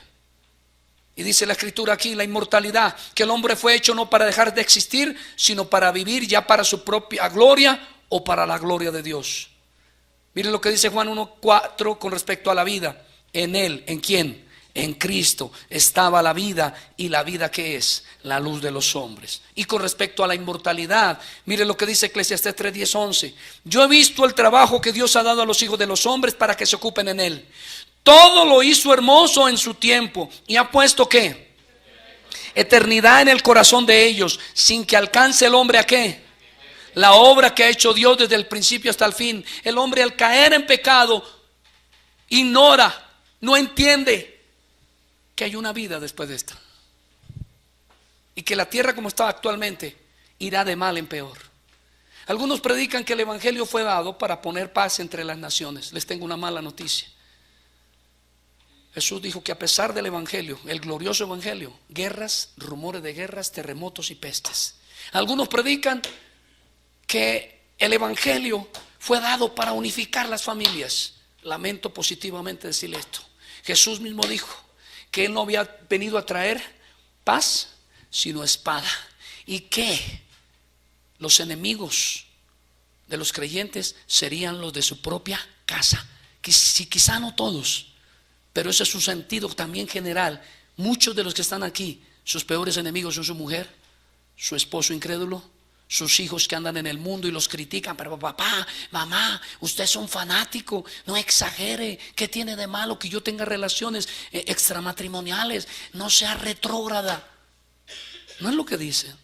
Y dice la escritura aquí, la inmortalidad, que el hombre fue hecho no para dejar de existir, sino para vivir ya para su propia gloria o para la gloria de Dios. Miren lo que dice Juan 1:4 con respecto a la vida. En él, ¿en quién? En Cristo estaba la vida, y la vida ¿qué es? La luz de los hombres. Y con respecto a la inmortalidad, mire lo que dice Eclesiastés 3:10-11. Yo he visto el trabajo que Dios ha dado a los hijos de los hombres para que se ocupen en él. Todo lo hizo hermoso en su tiempo, y ha puesto ¿qué? Eternidad en el corazón de ellos, sin que alcance el hombre ¿a qué? La obra que ha hecho Dios desde el principio hasta el fin. El hombre, al caer en pecado, ignora, no entiende que hay una vida después de esta, y que la tierra como está actualmente irá de mal en peor. Algunos predican que el evangelio fue dado para poner paz entre las naciones. Les tengo una mala noticia. Jesús dijo que a pesar del evangelio, el glorioso evangelio, guerras, rumores de guerras, terremotos y pestes. Algunos predican que el evangelio fue dado para unificar las familias. Lamento positivamente decirle esto. Jesús mismo dijo que él no había venido a traer paz, sino espada, y que los enemigos de los creyentes serían los de su propia casa. Quizá no todos, pero ese es su sentido también general. Muchos de los que están aquí, sus peores enemigos son su mujer, su esposo incrédulo, sus hijos que andan en el mundo y los critican. Pero papá, mamá, usted es un fanático, no exagere. ¿Qué tiene de malo que yo tenga relaciones extramatrimoniales? No sea retrógrada. No es lo que dice.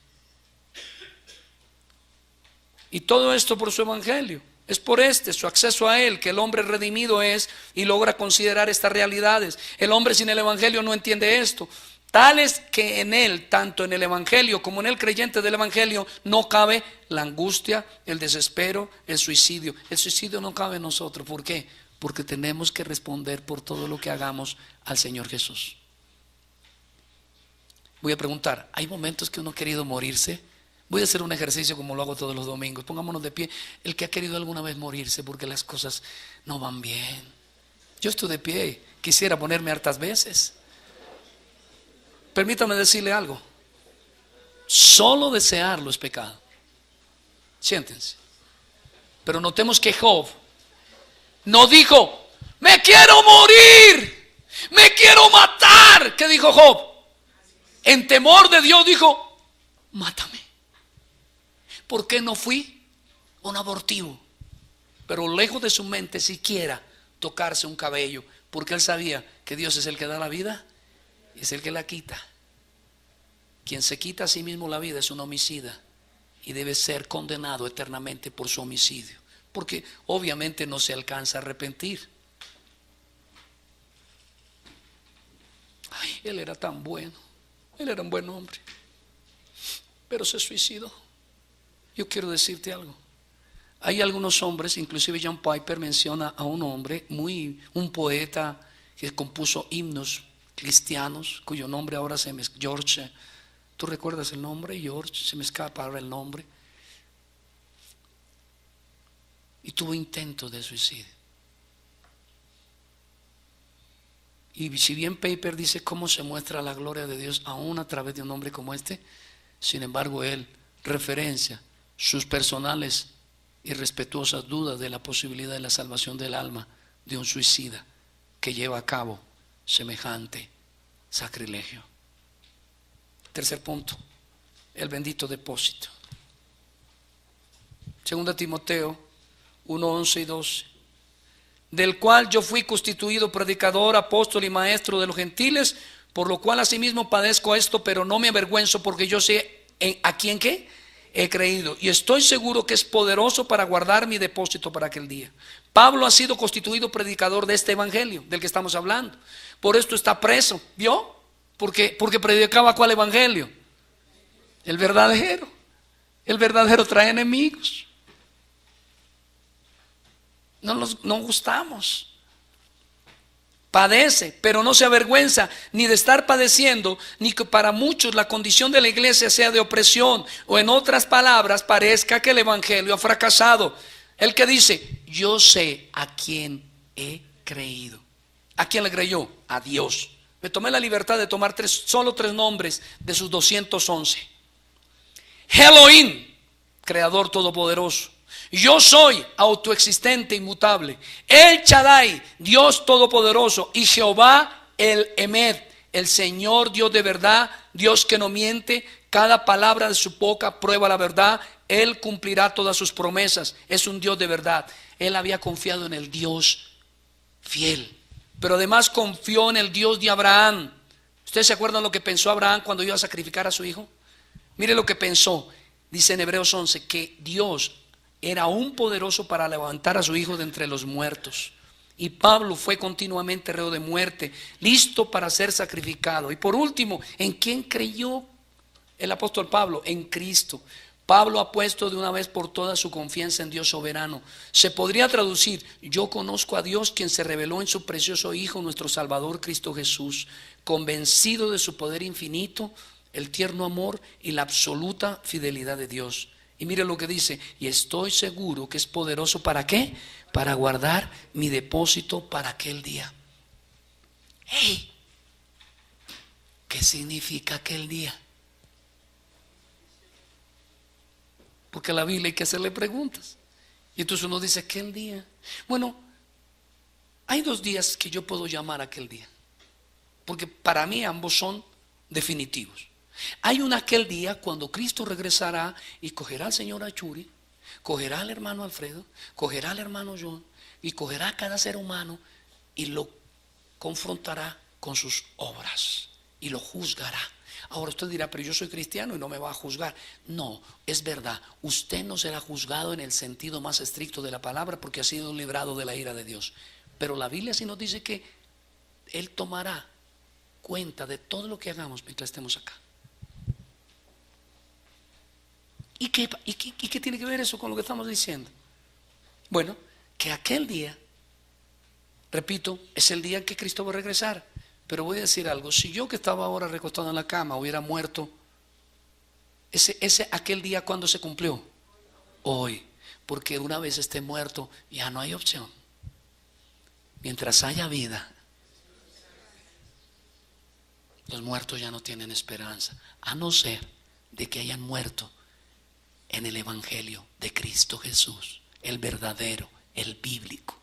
Y todo esto por su evangelio. Es por su acceso a él, que el hombre redimido es y logra considerar estas realidades. El hombre sin el evangelio no entiende esto. Tal es que en él, tanto en el evangelio como en el creyente del evangelio, no cabe la angustia, el desespero, el suicidio. El suicidio no cabe en nosotros. ¿Por qué? Porque tenemos que responder por todo lo que hagamos al Señor Jesús. Voy a preguntar, ¿hay momentos que uno ha querido morirse? Voy a hacer un ejercicio como lo hago todos los domingos. Pongámonos de pie. El que ha querido alguna vez morirse porque las cosas no van bien. Yo estoy de pie, quisiera ponerme hartas veces. Permítame decirle algo. Solo desearlo es pecado. Siéntense. Pero notemos que Job no dijo, me quiero morir, me quiero matar. ¿Qué dijo Job? En temor de Dios dijo, mátame. ¿Por qué no fui un abortivo? Pero lejos de su mente siquiera tocarse un cabello, porque él sabía que Dios es el que da la vida y es el que la quita. Quien se quita a sí mismo la vida es un homicida y debe ser condenado eternamente por su homicidio, porque obviamente no se alcanza a arrepentir. Ay, él era tan bueno, él era un buen hombre, pero se suicidó. Yo quiero decirte algo. Hay algunos hombres, inclusive John Piper menciona a un hombre, un poeta que compuso himnos cristianos, cuyo nombre ahora George, ¿tú recuerdas el nombre? George, se me escapa ahora el nombre. Y tuvo intentos de suicidio. Y si bien Piper dice cómo se muestra la gloria de Dios aún a través de un hombre como este, sin embargo él referencia sus personales y respetuosas dudas de la posibilidad de la salvación del alma de un suicida que lleva a cabo semejante sacrilegio. Tercer punto, el bendito depósito. 2 Timoteo 1:11 y 12. Del cual yo fui constituido predicador, apóstol y maestro de los gentiles, por lo cual asimismo padezco esto, pero no me avergüenzo, porque yo sé a quién ¿qué? He creído, y estoy seguro que es poderoso para guardar mi depósito para aquel día. Pablo ha sido constituido predicador de este evangelio del que estamos hablando. Por esto está preso, ¿vio? Porque predicaba ¿cuál evangelio? El verdadero. El verdadero trae enemigos. No gustamos. Padece, pero no se avergüenza ni de estar padeciendo, ni que para muchos la condición de la iglesia sea de opresión, o en otras palabras parezca que el evangelio ha fracasado. El que dice, yo sé a quién he creído. ¿A quién le creyó? A Dios. Me tomé la libertad de tomar solo tres nombres de sus 211. Elohim, Creador todopoderoso. Yo soy, autoexistente, inmutable. El Shaddai, Dios todopoderoso. Y Jehová el Emed, el Señor Dios de verdad, Dios que no miente. Cada palabra de su boca prueba la verdad. Él cumplirá todas sus promesas. Es un Dios de verdad. Él había confiado en el Dios fiel, pero además confió en el Dios de Abraham. ¿Ustedes se acuerdan lo que pensó Abraham cuando iba a sacrificar a su hijo? Mire lo que pensó. Dice en Hebreos 11 que Dios era aún poderoso para levantar a su hijo de entre los muertos. Y Pablo fue continuamente reo de muerte, listo para ser sacrificado. Y por último, ¿en quién creyó el apóstol Pablo? En Cristo. Pablo ha puesto de una vez por todas su confianza en Dios soberano. Se podría traducir: yo conozco a Dios, quien se reveló en su precioso Hijo, nuestro Salvador Cristo Jesús, convencido de su poder infinito, el tierno amor y la absoluta fidelidad de Dios. Y mire lo que dice: y estoy seguro que es poderoso. ¿Para qué? Para guardar mi depósito para aquel día. ¡Hey! ¿Qué significa aquel día? Porque a la Biblia hay que hacerle preguntas. Y entonces uno dice, aquel día. Bueno, hay dos días que yo puedo llamar aquel día, porque para mí ambos son definitivos. Hay un aquel día cuando Cristo regresará y cogerá al señor Achuri, cogerá al hermano Alfredo, cogerá al hermano John y cogerá a cada ser humano y lo confrontará con sus obras y lo juzgará. Ahora usted dirá, pero yo soy cristiano y no me va a juzgar. No, es verdad, usted no será juzgado en el sentido más estricto de la palabra, porque ha sido librado de la ira de Dios. Pero la Biblia sí nos dice que Él tomará cuenta de todo lo que hagamos mientras estemos acá. ¿Y qué tiene que ver eso con lo que estamos diciendo? Bueno, que aquel día, repito, es el día en que Cristo va a regresar. Pero voy a decir algo: si yo, que estaba ahora recostado en la cama, hubiera muerto, aquel día, ¿cuándo se cumplió? Hoy. Porque una vez esté muerto, ya no hay opción. Mientras haya vida, los muertos ya no tienen esperanza, a no ser de que hayan muerto en el Evangelio de Cristo Jesús, el verdadero, el bíblico.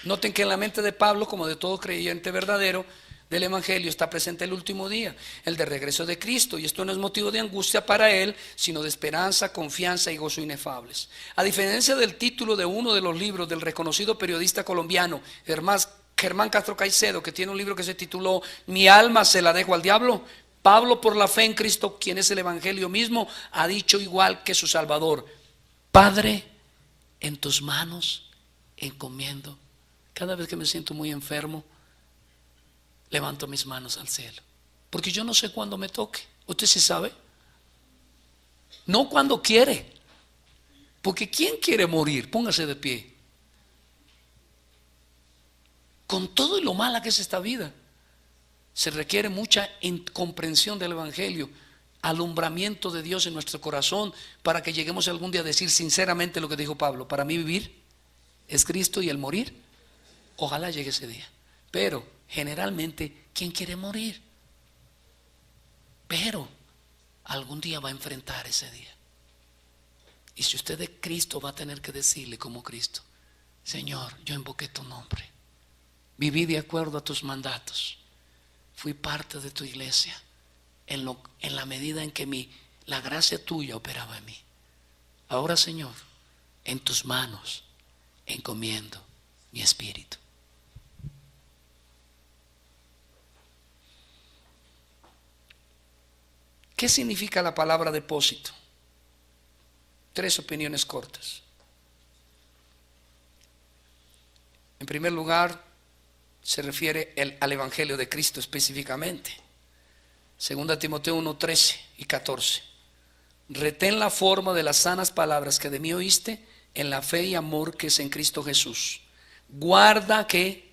Noten que en la mente de Pablo, como de todo creyente verdadero del Evangelio, está presente el último día, el de regreso de Cristo. Y esto no es motivo de angustia para él, sino de esperanza, confianza y gozo inefables. A diferencia del título de uno de los libros del reconocido periodista colombiano Germán Castro Caicedo, que tiene un libro que se tituló Mi alma se la dejo al diablo, Pablo, por la fe en Cristo, quien es el Evangelio mismo, ha dicho igual que su Salvador: Padre, en tus manos encomiendo. Cada vez que me siento muy enfermo, levanto mis manos al cielo, porque yo no sé cuándo me toque. ¿Usted sí sabe? No cuando quiere, porque ¿quién quiere morir? Póngase de pie. Con todo y lo mala que es esta vida, se requiere mucha comprensión del Evangelio, alumbramiento de Dios en nuestro corazón, para que lleguemos algún día a decir sinceramente lo que dijo Pablo: para mí vivir es Cristo y el morir. Ojalá llegue ese día. Pero generalmente, ¿quién quiere morir? Pero algún día va a enfrentar ese día. Y si usted es de Cristo, va a tener que decirle como Cristo: Señor, yo invoqué tu nombre, viví de acuerdo a tus mandatos, fui parte de tu iglesia en la medida en que la gracia tuya operaba en mí. Ahora, Señor, en tus manos encomiendo mi espíritu. ¿Qué significa la palabra depósito? Tres opiniones cortas. En primer lugar, se refiere al Evangelio de Cristo específicamente. 2 Timoteo 1, 13 y 14. Retén la forma de las sanas palabras que de mí oíste, en la fe y amor que es en Cristo Jesús. Guarda que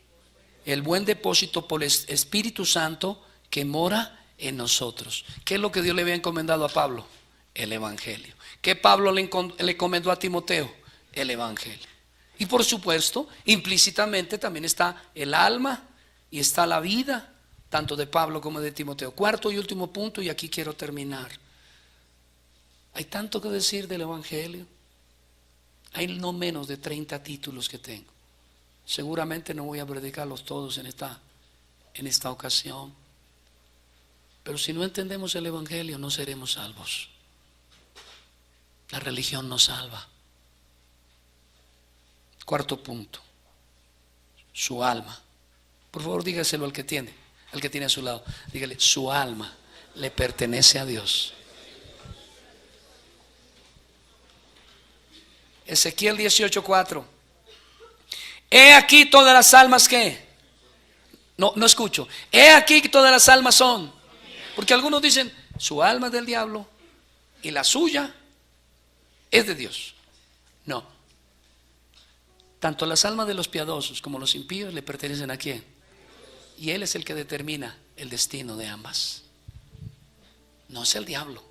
el buen depósito por el Espíritu Santo que mora en nosotros. ¿Qué es lo que Dios le había encomendado a Pablo? el Evangelio. ¿Qué Pablo le encomendó a Timoteo? El Evangelio. Y por supuesto, implícitamente también está el alma y está la vida, tanto de Pablo como de Timoteo. Cuarto y último punto, y aquí quiero terminar. Hay tanto que decir del Evangelio. Hay no menos de 30 títulos que tengo. Seguramente no voy a predicarlos todos en esta ocasión. Pero si no entendemos el Evangelio, no seremos salvos. La religión no salva. Cuarto punto, su alma. Por favor, dígaselo al que tiene a su lado. Dígale, su alma le pertenece a Dios. Ezequiel 18:4. He aquí todas las almas que. No escucho. He aquí que todas las almas son. Porque algunos dicen, su alma es del diablo y la suya es de Dios. No. Tanto las almas de los piadosos como los impíos le pertenecen a quién. Y Él es el que determina el destino de ambas. No es el diablo.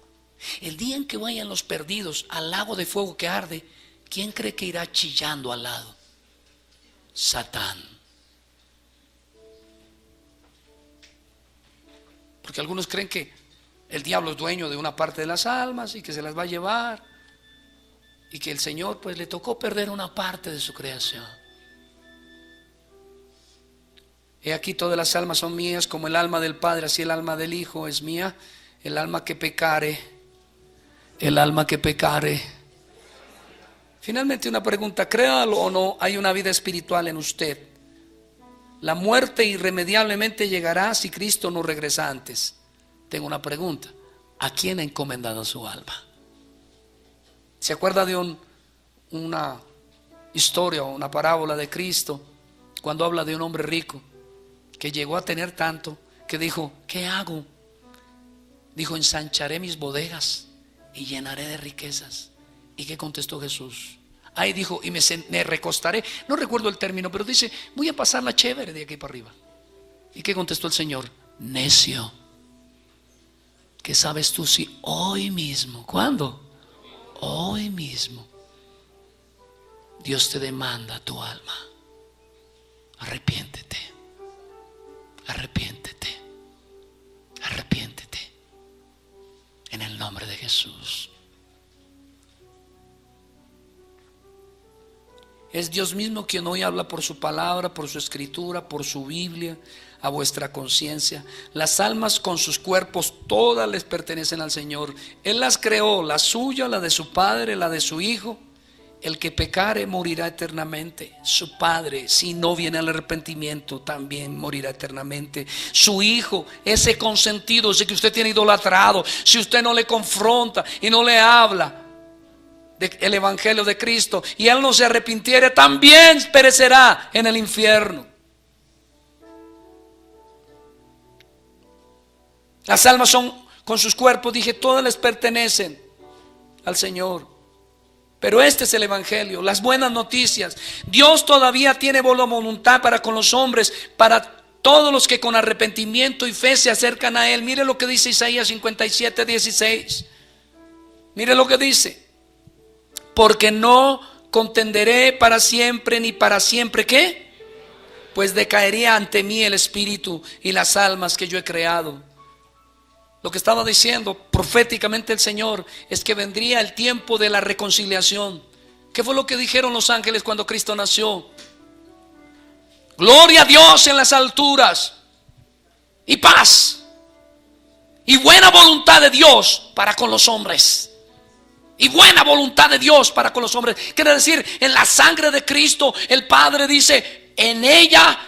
El día en que vayan los perdidos al lago de fuego que arde, ¿quién cree que irá chillando al lado? Satán. Porque algunos creen que el diablo es dueño de una parte de las almas y que se las va a llevar, y que el Señor pues le tocó perder una parte de su creación. He aquí todas las almas son mías, como el alma del Padre, así el alma del Hijo es mía. El alma que pecare. Finalmente una pregunta, créalo o no, hay una vida espiritual en usted. La muerte irremediablemente llegará si Cristo no regresa antes. Tengo una pregunta, ¿a quién ha encomendado su alma? ¿Se acuerda de una historia o una parábola de Cristo cuando habla de un hombre rico que llegó a tener tanto que dijo, ¿qué hago? Dijo, ensancharé mis bodegas y llenaré de riquezas. ¿Y qué contestó Jesús? Ahí dijo, y me recostaré. No recuerdo el término, pero dice, voy a pasarla chévere de aquí para arriba. ¿Y qué contestó el Señor? Necio. ¿Qué sabes tú si hoy mismo? ¿Cuándo? Hoy mismo Dios te demanda tu alma. Arrepiéntete. En el nombre de Jesús. Es Dios mismo quien hoy habla por su palabra, por su escritura, por su Biblia, a vuestra conciencia. Las almas con sus cuerpos, todas les pertenecen al Señor. Él las creó, la suya, la de su Padre, la de su Hijo. El que pecare morirá eternamente. Su Padre, si no viene al arrepentimiento, también morirá eternamente. Su Hijo, ese consentido, ese que usted tiene idolatrado, si usted no le confronta y no le habla del Evangelio de Cristo y él no se arrepintiere, también perecerá en el infierno. Las almas son con sus cuerpos, dije, todas les pertenecen al Señor. Pero este es el Evangelio, las buenas noticias. Dios todavía tiene buena voluntad para con los hombres, para todos los que con arrepentimiento y fe se acercan a Él. Mire lo que dice Isaías 57:16. Mire lo que dice. Porque no contenderé para siempre, ni para siempre, ¿qué? Pues decaería ante mí el espíritu y las almas que yo he creado. Lo que estaba diciendo proféticamente el Señor es que vendría el tiempo de la reconciliación. ¿Qué fue lo que dijeron los ángeles cuando Cristo nació? Gloria a Dios en las alturas y paz y buena voluntad de Dios para con los hombres. Y buena voluntad de Dios para con los hombres. Quiere decir, en la sangre de Cristo el Padre dice, en ella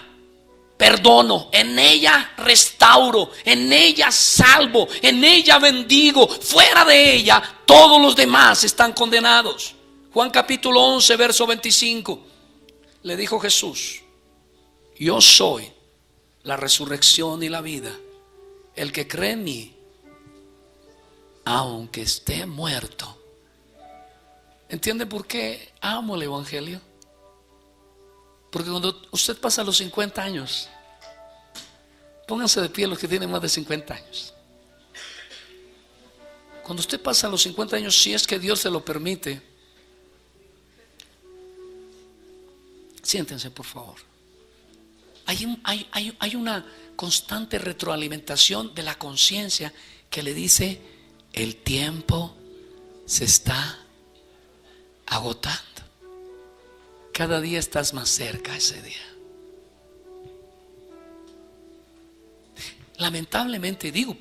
perdono, en ella restauro, en ella salvo, en ella bendigo. Fuera de ella todos los demás están condenados. Juan capítulo 11 verso 25. Le dijo Jesús, yo soy la resurrección y la vida. El que cree en mí, aunque esté muerto. ¿Entiende por qué amo el Evangelio? Porque cuando usted pasa los 50 años, pónganse de pie los que tienen más de 50 años. Cuando usted pasa los 50 años, si es que Dios se lo permite, siéntense por favor. Hay una constante retroalimentación de la conciencia que le dice: el tiempo se está agotando. Cada día estás más cerca a ese día. Lamentablemente, digo,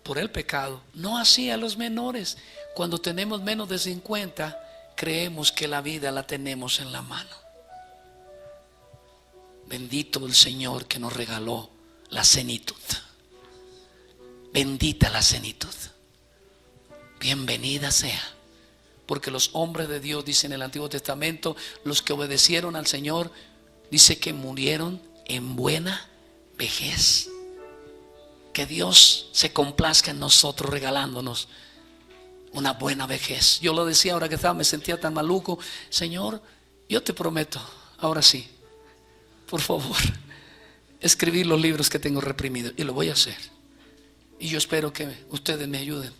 por el pecado, no así a los menores. Cuando tenemos menos de 50, creemos que la vida la tenemos en la mano. Bendito el Señor que nos regaló la senitud. Bendita la senitud. Bienvenida sea. Porque los hombres de Dios, dice en el Antiguo Testamento, los que obedecieron al Señor, dice que murieron en buena vejez. Que Dios se complazca en nosotros regalándonos una buena vejez. Yo lo decía ahora que me sentía tan maluco: Señor, yo te prometo, ahora sí, por favor, escribir los libros que tengo reprimidos, y lo voy a hacer. Y yo espero que ustedes me ayuden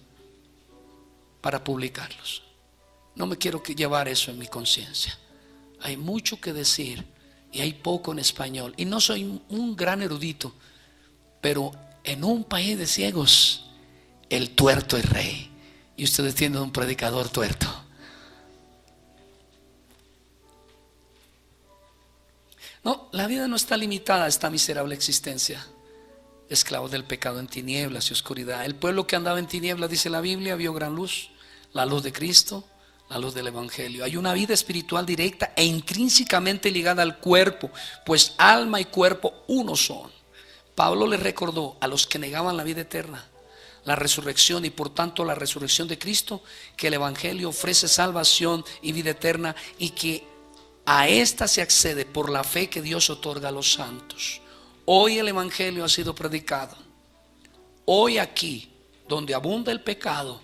para publicarlos. No me quiero llevar eso en mi conciencia. Hay mucho que decir y hay poco en español. Y no soy un gran erudito, pero en un país de ciegos, el tuerto es rey. Y ustedes tienen un predicador tuerto. No, la vida no está limitada a esta miserable existencia, esclavos del pecado en tinieblas y oscuridad. El pueblo que andaba en tinieblas, dice la Biblia, vio gran luz, la luz de Cristo, la luz del Evangelio. Hay una vida espiritual directa e intrínsecamente ligada al cuerpo, pues alma y cuerpo uno son. Pablo les recordó a los que negaban la vida eterna, la resurrección y por tanto la resurrección de Cristo, que el Evangelio ofrece salvación y vida eterna, y que a esta se accede por la fe que Dios otorga a los santos. Hoy el Evangelio ha sido predicado. Hoy aquí, donde abunda el pecado,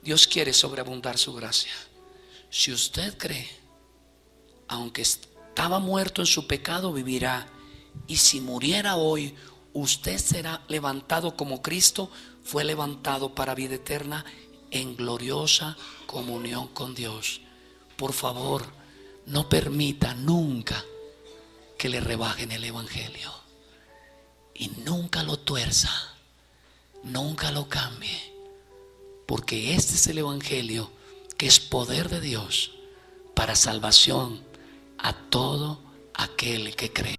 Dios quiere sobreabundar su gracia. Si usted cree, aunque estaba muerto en su pecado, vivirá. Y si muriera hoy, usted será levantado como Cristo fue levantado para vida eterna en gloriosa comunión con Dios. Por favor, no permita nunca que le rebajen el Evangelio. Y nunca lo tuerza, nunca lo cambie. Porque este es el Evangelio que es poder de Dios para salvación a todo aquel que cree.